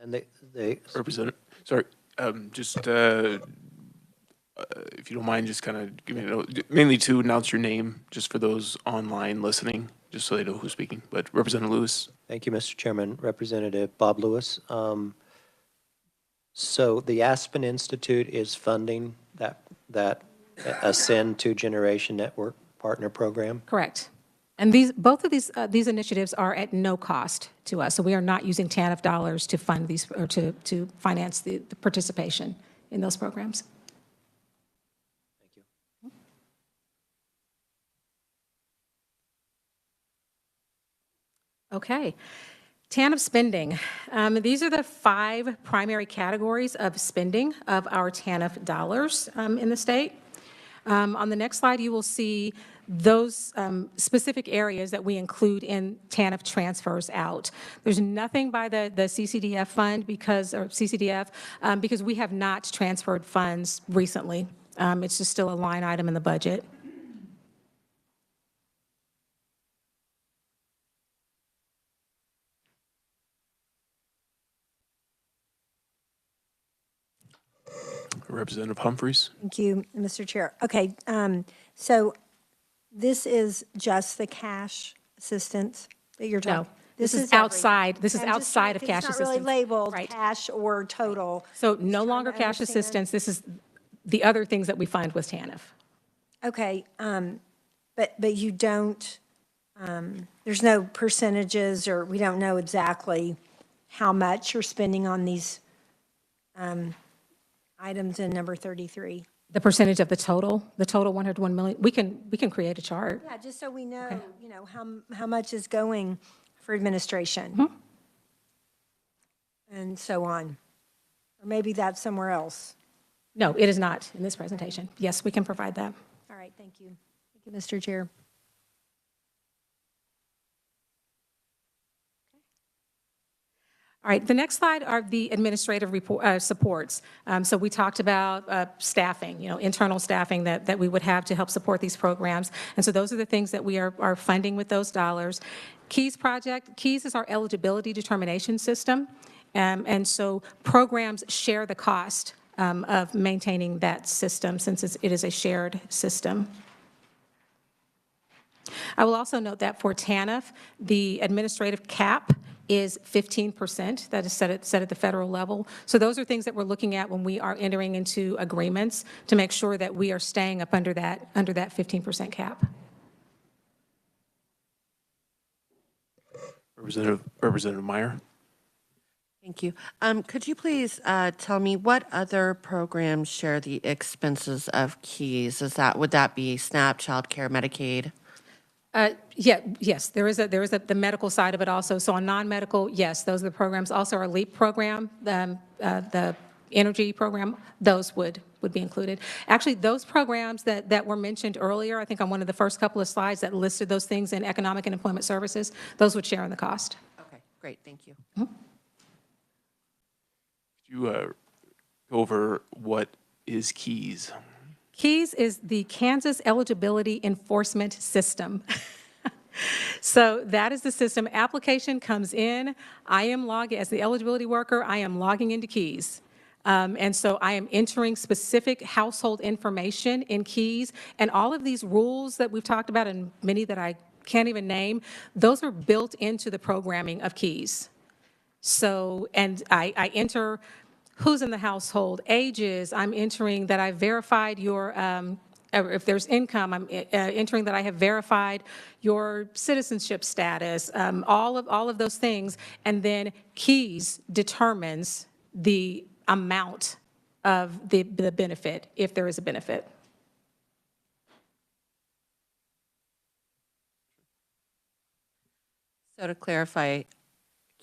And they Representative, sorry, if you don't mind, just kind of give me a note, mainly to announce your name, just for those online listening, just so they know who's speaking. But Representative Lewis. Thank you, Mr. Chairman. Representative Bob Lewis. So the Aspen Institute is funding that Ascend 2 Generation Network Partner Program? Correct. And both of these initiatives are at no cost to us. So we are not using TANF dollars to fund these, or to finance the participation in those programs. Thank you. Okay. TANF spending. These are the 5 primary categories of spending of our TANF dollars in the state. On the next slide, you will see those specific areas that we include in TANF transfers out. There's nothing by the CCDF fund because we have not transferred funds recently. It's just still a line item in the budget. Representative Humphreys. Thank you, Mr. Chair. Okay, so this is just the cash assistance that you're talking? No, this is outside. This is I'm just outside of trying- cash It's assistance. not really labeled Right. cash or total. So no trying longer to cash understand. assistance. This is the other things that we fund with TANF. Okay, but you don't, there's no percentages, or we don't know exactly how much you're spending on these items in number 33? The percentage of the total 101 million, we can create a chart. Yeah, just so we know, you know, how much is going for administration. Mm-hmm. And so on. Or maybe that's somewhere else. No, it is not in this presentation. Yes, we can provide that. All right, thank you. Thank you, Mr. Chair. All right, the next slide are the administrative supports. So we talked about staffing, internal staffing that we would have to help support these programs. And so those are the things that we are funding with those dollars. KEYS project, KEYS is our eligibility determination system. And so programs share the cost of maintaining that system, since it is a shared system. I will also note that for TANF, the administrative cap is 15%. That is set at the federal level. So those are things that we're looking at when we are entering into agreements to make sure that we are staying up under that 15% cap. Representative Meyer. Thank you. Could you please tell me what other programs share the expenses of KEYS? Would that be SNAP, child care, Medicaid? Yes, there is the medical side of it also. So on non-medical, yes, those are the programs. Also our LEAP program, the energy program, those would be included. Actually, those programs that were mentioned earlier, I think on one of the first couple of slides that listed those things in economic and employment services, those would share in the cost. Okay, great, thank you. Mm-hmm. you go over what is KEYS? KEYS is the Kansas Eligibility Enforcement System. So that is the system. Application comes in. I am logging, as the eligibility worker, I am logging into KEYS. And so I am entering specific household information in KEYS. And all of these rules that we've talked about, and many that I can't even name, those are built into the programming of KEYS. So, and I enter who's in the household, ages, I'm entering that I verified your, if there's income, I'm entering that I have verified your citizenship status, all of those things. And then KEYS determines the amount of the benefit, if there is a benefit. So to clarify,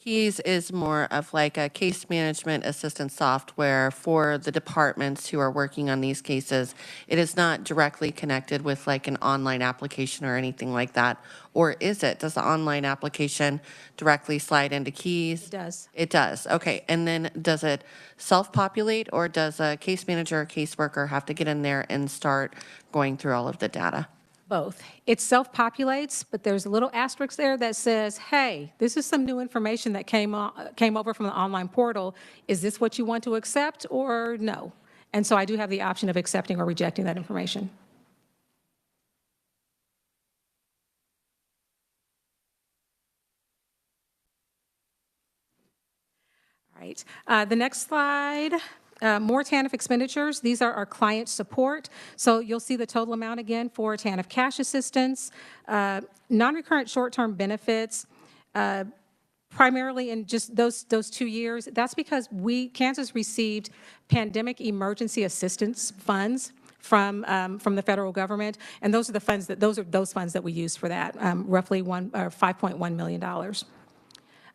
KEYS is more of like a case management assistance software for the departments who are working on these cases. It is not directly connected with like an online application or anything like that. Or is it? Does the online application directly slide into KEYS? It does. It does. Okay. And then does it self-populate, or does a case manager or caseworker have to get in there and start going through all of the data? Both. It self-populates, but there's a little asterisk there that says, hey, this is some new information that came over from the online portal. Is this what you want to accept or no? And so I do have the option of accepting or rejecting that information. All right. The next slide. More TANF expenditures. These are our client support. So you'll see the total amount again for TANF cash assistance, non-recurrent short-term benefits, primarily in just those 2 years. That's because Kansas received pandemic emergency assistance funds from the federal government, and those are the funds those funds that we use for that, roughly $5.1 million.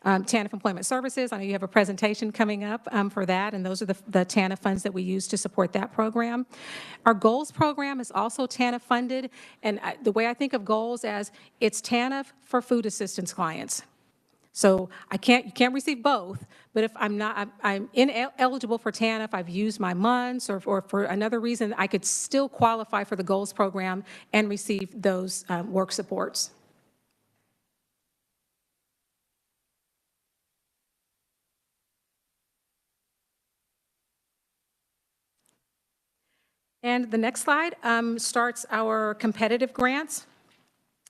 TANF Employment Services, I know you have a presentation coming up for that, and those are the TANF funds that we use to support that program. Our Goals program is also TANF funded, and the way I think of Goals as it's TANF for food assistance clients. So you can't receive both, but if I'm ineligible for TANF, I've used my months, or for another reason, I could still qualify for the Goals program and receive those work supports. And the next slide starts our competitive grants.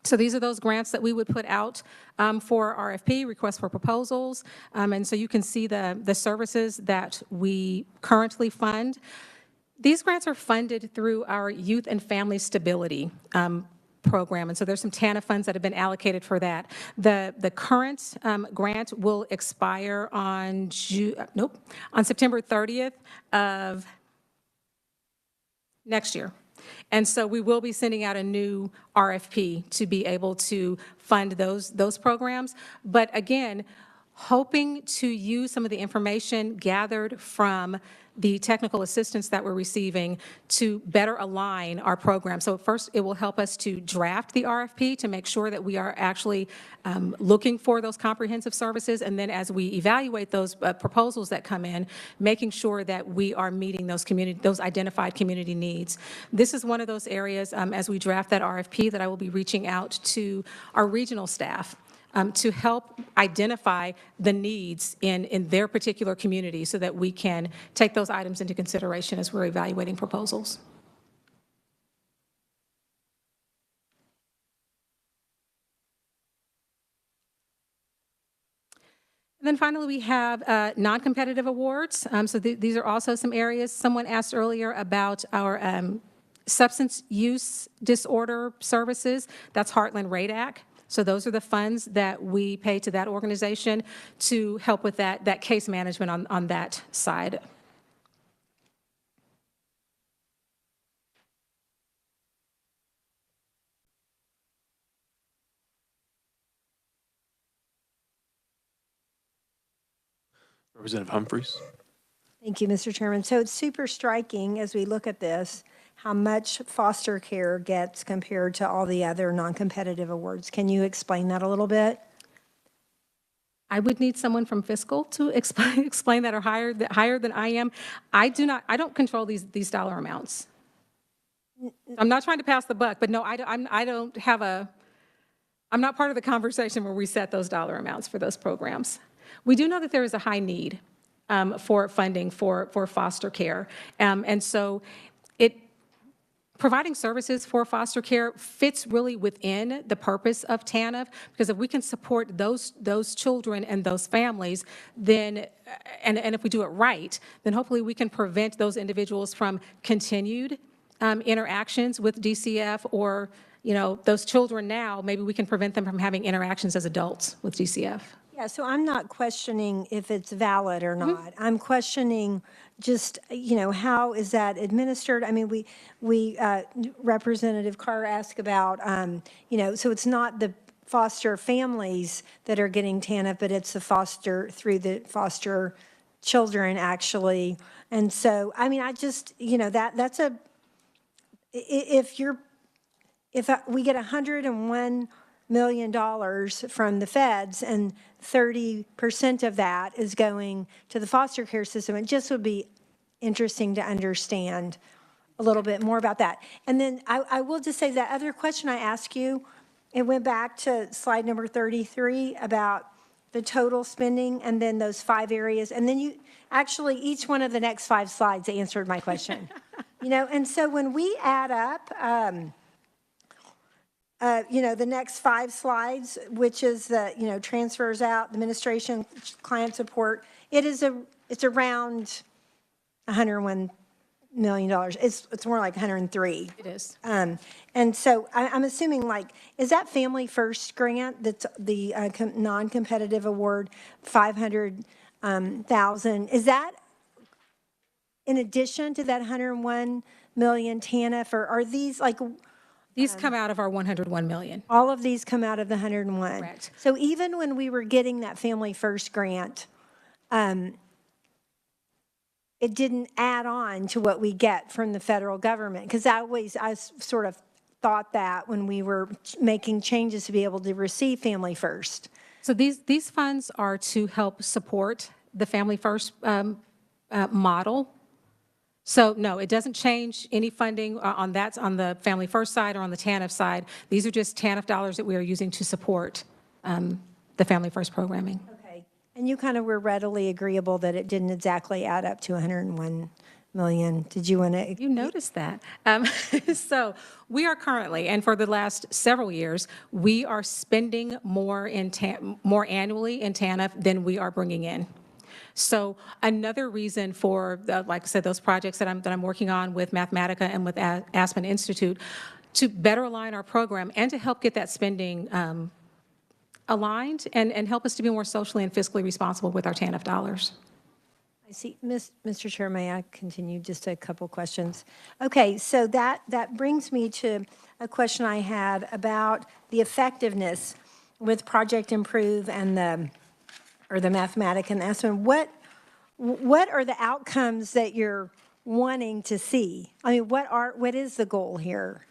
So these are those grants that we would put out for RFP, request for proposals. And so you can see the services that we currently fund. These grants are funded through our Youth and Family Stability program. And so there's some TANF funds that have been allocated for that. The current grant will expire on September 30th of next year. And so we will be sending out a new RFP to be able to fund those programs. But again, hoping to use some of the information gathered from the technical assistance that we're receiving to better align our program. So first, it will help us to draft the RFP to make sure that we are actually looking for those comprehensive services. And then as we evaluate those proposals that come in, making sure that we are meeting those identified community needs. This is one of those areas as we draft that RFP that I will be reaching out to our regional staff to help identify the needs in their particular community so that we can take those items into consideration as we're evaluating proposals. And then finally, we have non-competitive awards. So these are also some areas. Someone asked earlier about our substance use disorder services. That's Heartland RADAC. So those are the funds that we pay to that organization to help with that case management on that side. Representative Humphries. Thank you, Mr. Chairman. So it's super striking as we look at this, how much foster care gets compared to all the other non-competitive awards. Can you explain that a little bit? I would need someone from fiscal to explain that, or higher than I am. I don't control these dollar amounts. I'm not trying to pass the buck, but no, I'm not part of the conversation where we set those dollar amounts for those programs. We do know that there is a high need for funding for foster care. And so providing services for foster care fits really within the purpose of TANF, because if we can support those children and those families, then, and if we do it right, then hopefully we can prevent those individuals from continued interactions with DCF, or, those children now, maybe we can prevent them from having interactions as adults with DCF. Yeah, so I'm not questioning if it's valid or not. I'm questioning just, how is that administered? I mean, we Representative Carr asked about, so it's not the foster families that are getting TANF, but it's through the foster children, actually. And so, I mean, I just, that's if we get $101 million from the feds, and 30% of that is going to the foster care system, it just would be interesting to understand a little bit more about that. And then I will just say that other question I asked you, it went back to slide number 33 about the total spending, and then those 5 areas. And then you actually, each one of the next 5 slides answered my question. And so when we add up, the next 5 slides, which is the, transfers out, administration, client support, it's around $101 million. It's more like 103. It is. And so I'm assuming, is that Family First grant, that's the non-competitive award, 500,000, is that in addition to that 101 million TANF, or are these These come out of our 101 million. all of these come out of the 101? Correct. So even when we were getting that Family First grant, it didn't add on to what we get from the federal government? Because I sort of thought that when we were making changes to be able to receive Family First. So these funds are to help support the Family First model. So no, it doesn't change any funding on the Family First side or on the TANF side. These are just TANF dollars that we are using to support the Family First programming. Okay. And you kind of were readily agreeable that it didn't exactly add up to 101 million. Did you want to? You noticed that. So we are currently, and for the last several years, we are spending more annually in TANF than we are bringing in. So another reason for, like I said, those projects that I'm working on with Mathematica and with Aspen Institute, to better align our program and to help get that spending aligned and help us to be more socially and fiscally responsible with our TANF dollars. I see. Mr. Chair, may I continue just a couple questions? Okay, so that brings me to a question I had about the effectiveness with Project Improve and the Mathematica and Aspen. What are the outcomes that you're wanting to see? I mean, what is the goal here?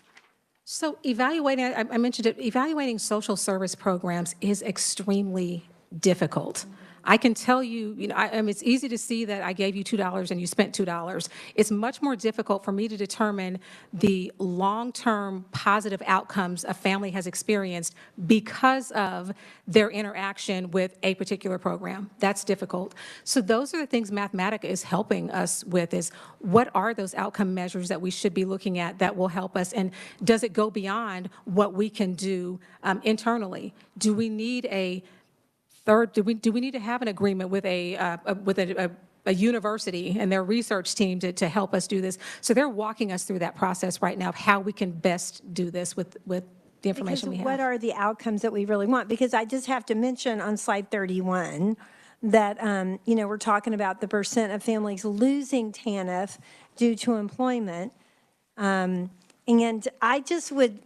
So evaluating, I mentioned it, evaluating social service programs is extremely difficult. I can tell you, it's easy to see that I gave you $2 and you spent $2. It's much more difficult for me to determine the long-term positive outcomes a family has experienced because of their interaction with a particular program. That's difficult. So those are the things Mathematica is helping us with, is what are those outcome measures that we should be looking at that will help us, and does it go beyond what we can do internally? Do we need a do we need to have an agreement with a university and their research team to help us do this? So they're walking us through that process right now of how we can best do this with the information we have. What are the outcomes that we really want? Because I just have to mention on slide 31 that, we're talking about the percent of families losing TANF due to employment. And I just would,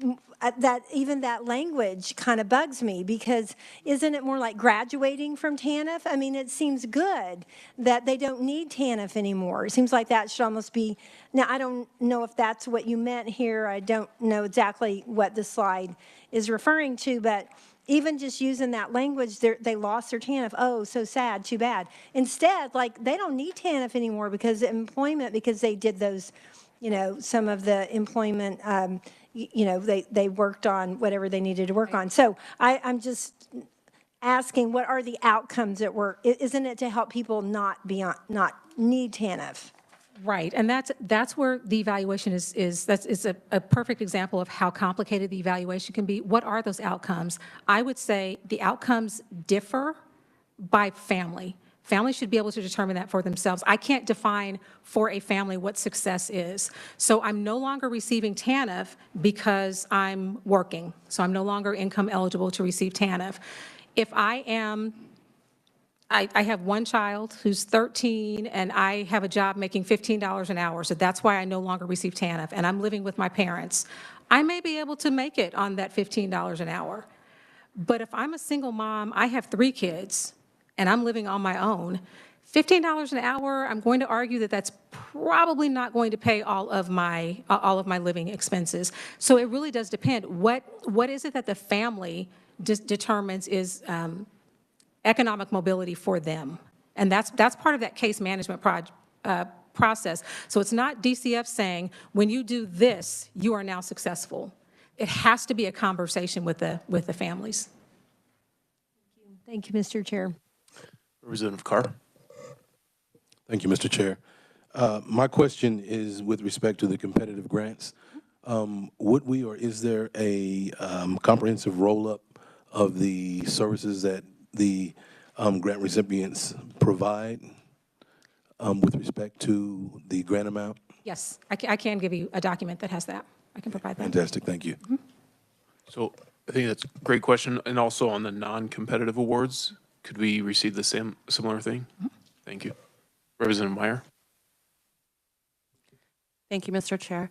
even that language kind of bugs me, because isn't it more like graduating from TANF? I mean, it seems good that they don't need TANF anymore. It seems like that should almost be, now I don't know if that's what you meant here. I don't know exactly what the slide is referring to, but even just using that language, they lost their TANF. Oh, so sad, too bad. Instead, like, they don't need TANF anymore because of employment, because they did those, you know, some of the employment, you know, they worked on whatever they needed to work on. So I'm just asking, what are the outcomes at work? Isn't it to help people not need TANF? Right, and that's where the evaluation is a perfect example of how complicated the evaluation can be. What are those outcomes? I would say the outcomes differ by family. Families should be able to determine that for themselves. I can't define for a family what success is. So I'm no longer receiving TANF because I'm working. So I'm no longer income eligible to receive TANF. If I have one child who's 13, and I have a job making $15 an hour, so that's why I no longer receive TANF, and I'm living with my parents. I may be able to make it on that $15 an hour. But if I'm a single mom, I have 3 kids, and I'm living on my own, $15 an hour, I'm going to argue that that's probably not going to pay all of my living expenses. So it really does depend. What is it that the family determines is economic mobility for them? And that's part of that case management process. So it's not DCF saying, when you do this, you are now successful. It has to be a conversation with the families. Thank you, Mr. Chair. Representative Carr. Thank you, Mr. Chair. My question is with respect to the competitive grants. Would we, or is there a comprehensive roll-up of the services that the grant recipients provide with respect to the grant amount? Yes, I can give you a document that has that. I can provide that. Fantastic, thank you. So I think that's a great question. And also on the non-competitive awards, could we receive the similar thing? Thank you. Representative Meyer. Thank you, Mr. Chair.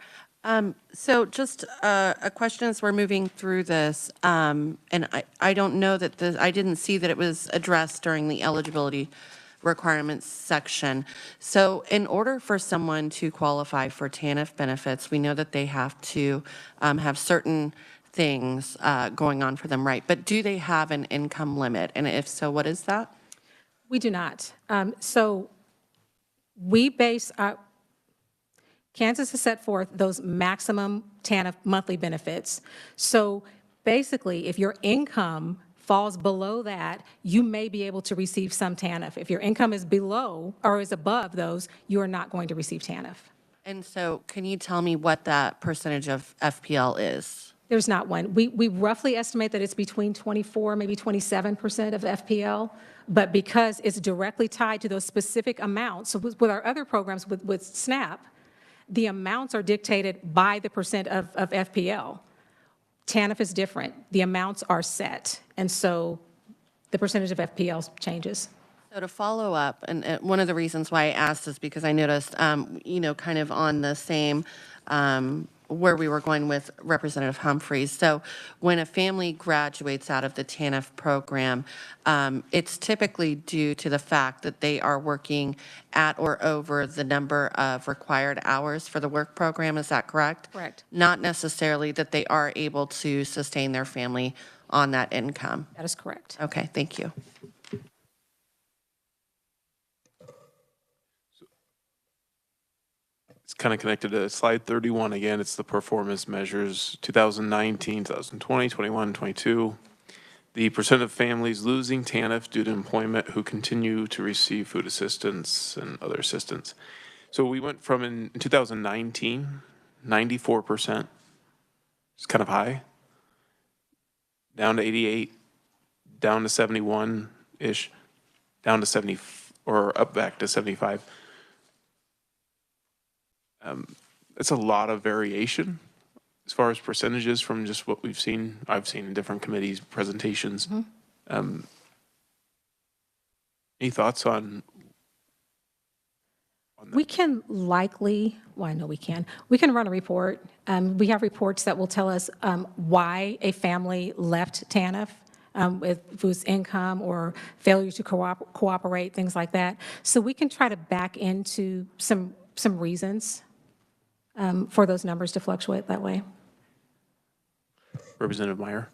So just a question as we're moving through this, and I don't know that I didn't see that it was addressed during the eligibility requirements section. So in order for someone to qualify for TANF benefits, we know that they have to have certain things going on for them, right? But do they have an income limit? And if so, what is that? We do not. So we base Kansas has set forth those maximum TANF monthly benefits. So basically, if your income falls below that, you may be able to receive some TANF. If your income is below or is above those, you are not going to receive TANF. And so can you tell me what that percentage of FPL is? There's not one. We roughly estimate that it's between 24, maybe 27% of FPL, but because it's directly tied to those specific amounts, so with our other programs with SNAP, the amounts are dictated by the percent of FPL. TANF is different. The amounts are set, and so the percentage of FPL changes. So to follow up, and one of the reasons why I asked is because I noticed, you know, kind of on the same where we were going with Representative Humphreys. So when a family graduates out of the TANF program, it's typically due to the fact that they are working at or over the number of required hours for the work program. Is that correct? Correct. Not necessarily that they are able to sustain their family on that income. That is correct. Okay, thank you. It's kind of connected to slide 31 again. It's the performance measures 2019, 2020, 21, 22. The percent of families losing TANF due to employment who continue to receive food assistance and other assistance. So we went from in 2019, 94%. It's kind of high. Down to 88, down to 71-ish, down to 70, or up back to 75. It's a lot of variation as far as percentages from just what we've seen. I've seen in different committees' presentations. Any thoughts on that? We can likely, well, I know we can. We can run a report. We have reports that will tell us why a family left TANF, if it was income or failure to cooperate, things like that. So we can try to back into some reasons for those numbers to fluctuate that way. Representative Meyer.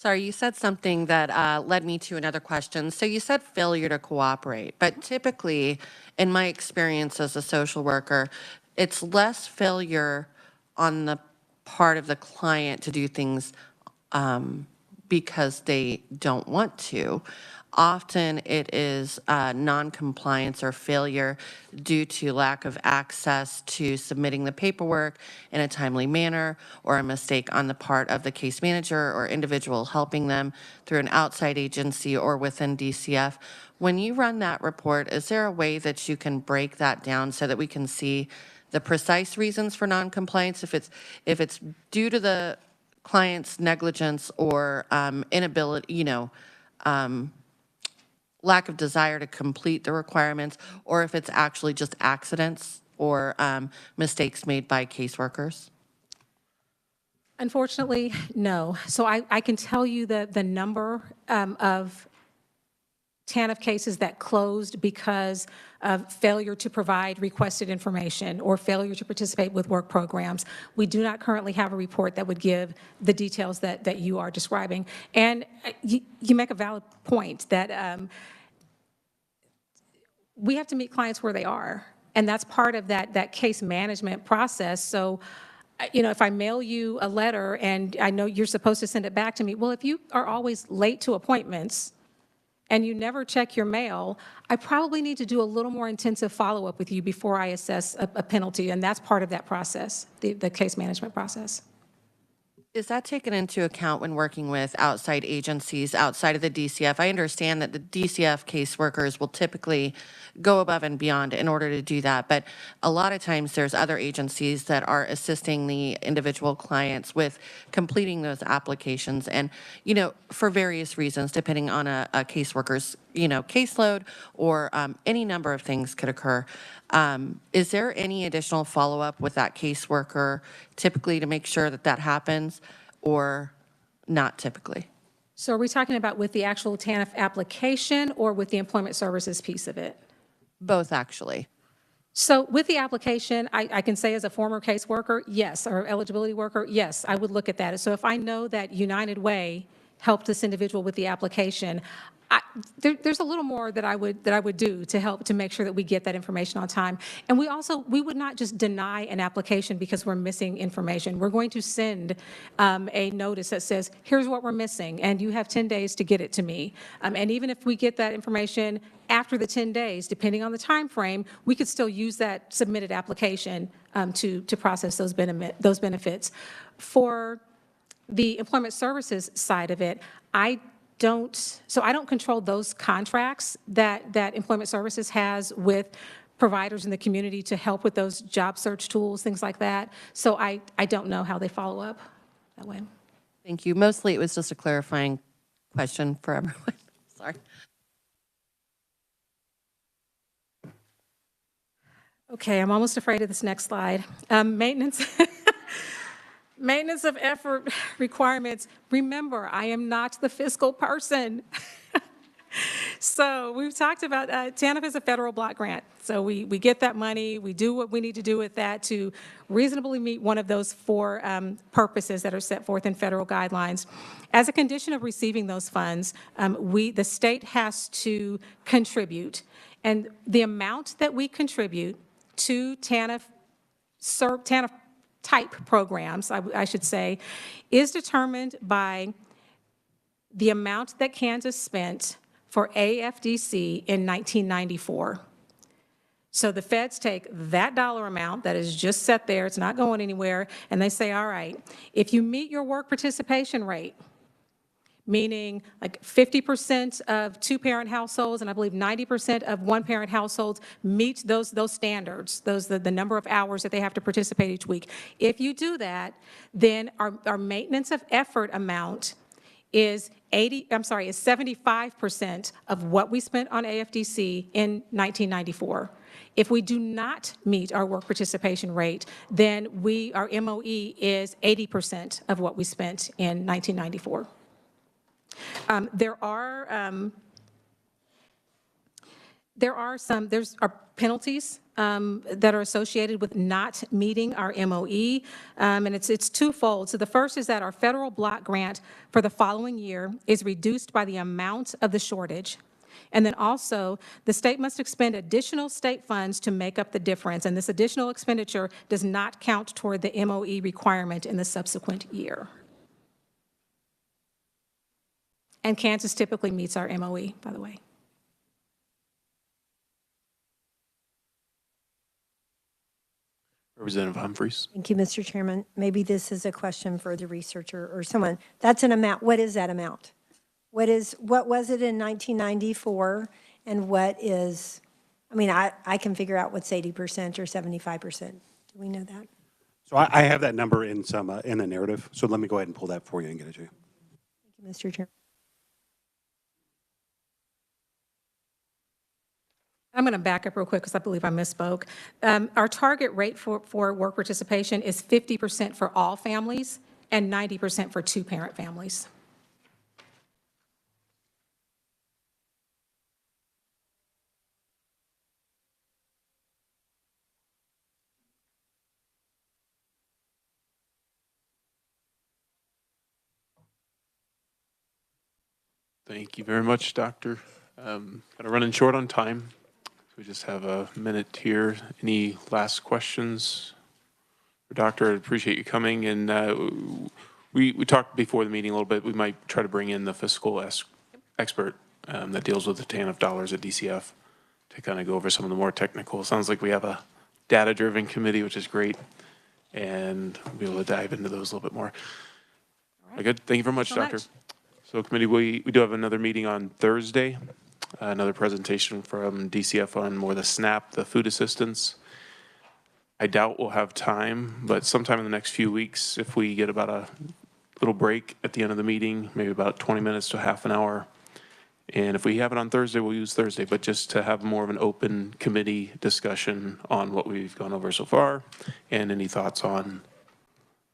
Sorry, you said something that led me to another question. So you said failure to cooperate, but typically, in my experience as a social worker, it's less failure on the part of the client to do things because they don't want to. Often it is non-compliance or failure due to lack of access to submitting the paperwork in a timely manner, or a mistake on the part of the case manager or individual helping them through an outside agency or within DCF. When you run that report, is there a way that you can break that down so that we can see the precise reasons for non-compliance? If it's due to the client's negligence or inability, lack of desire to complete the requirements, or if it's actually just accidents or mistakes made by caseworkers? Unfortunately, no. So I can tell you the number of TANF cases that closed because of failure to provide requested information or failure to participate with work programs. We do not currently have a report that would give the details that you are describing. And you make a valid point that we have to meet clients where they are. And that's part of that case management process. So, if I mail you a letter and I know you're supposed to send it back to me, well, if you are always late to appointments and you never check your mail, I probably need to do a little more intensive follow-up with you before I assess a penalty, and that's part of that process, the case management process. Is that taken into account when working with outside agencies outside of the DCF? I understand that the DCF caseworkers will typically go above and beyond in order to do that, but a lot of times there's other agencies that are assisting the individual clients with completing those applications, and for various reasons, depending on a caseworker's caseload, or any number of things could occur. Is there any additional follow-up with that caseworker typically to make sure that happens, or not typically? So are we talking about with the actual TANF application or with the employment services piece of it? Both, actually. So with the application, I can say as a former caseworker, yes, or eligibility worker, yes, I would look at that. So if I know that United Way helped this individual with the application, there's a little more that I would do to help to make sure that we get that information on time. And we would not just deny an application because we're missing information. We're going to send a notice that says, here's what we're missing, and you have 10 days to get it to me. And even if we get that information after the 10 days, depending on the time frame, we could still use that submitted application to process those benefits. For the employment services side of it, I don't control those contracts that Employment Services has with providers in the community to help with those job search tools, things like that. So I don't know how they follow up that way. Thank you. Mostly it was just a clarifying question for everyone. Sorry. Okay, I'm almost afraid of this next slide. Maintenance. Maintenance of effort requirements. Remember, I am not the fiscal person. So we've talked about, TANF is a federal block grant. So we get that money, we do what we need to do with that to reasonably meet one of those 4 purposes that are set forth in federal guidelines. As a condition of receiving those funds, the state has to contribute. And the amount that we contribute to TANF type programs, I should say, is determined by the amount that Kansas spent for AFDC in 1994. So the feds take that dollar amount that is just set there, it's not going anywhere, and they say, all right, if you meet your work participation rate, meaning like 50% of 2-parent households, and I believe 90% of 1-parent households meet those standards, the number of hours that they have to participate each week. If you do that, then our maintenance of effort amount is 75% of what we spent on AFDC in 1994. If we do not meet our work participation rate, then our MOE is 80% of what we spent in 1994. There are penalties that are associated with not meeting our MOE, and it's twofold. So the first is that our federal block grant for the following year is reduced by the amount of the shortage. And then also, the state must expend additional state funds to make up the difference, and this additional expenditure does not count toward the MOE requirement in the subsequent year. And Kansas typically meets our MOE, by the way. Representative Humphries. Thank you, Mr. Chairman. Maybe this is a question for the researcher or someone. That's an amount. What is that amount? What was it in 1994, and what is, I mean, I can figure out what's 80% or 75%. Do we know that? So I have that number in in the narrative, so let me go ahead and pull that for you and get it to you. Thank you, Mr. Chairman. I'm going to back up real quick because I believe I misspoke. Our target rate for work participation is 50% for all families and 90% for two-parent families. Thank you very much, Doctor. Kind of running short on time. So we just have a minute here. Any last questions? Doctor, I appreciate you coming. And we talked before the meeting a little bit. We might try to bring in the fiscal expert that deals with the TANF dollars at DCF to kind of go over some of the more technical. Sounds like we have a data-driven committee, which is great. And we'll be able to dive into those a little bit more. All right. Good. Thank you very much, Doctor. So committee, we do have another meeting on Thursday, another presentation from DCF on more the SNAP, the food assistance. I doubt we'll have time, but sometime in the next few weeks, if we get about a little break at the end of the meeting, maybe about 20 minutes to half an hour. And if we have it on Thursday, we'll use Thursday, but just to have more of an open committee discussion on what we've gone over so far and any thoughts on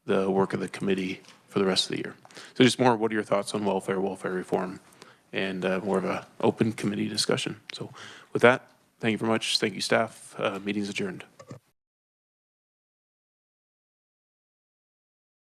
the work of the committee for the rest of the year. So just more, what are your thoughts on welfare reform, and more of a open committee discussion. So with that, thank you very much. Thank you, staff. Meeting's adjourned.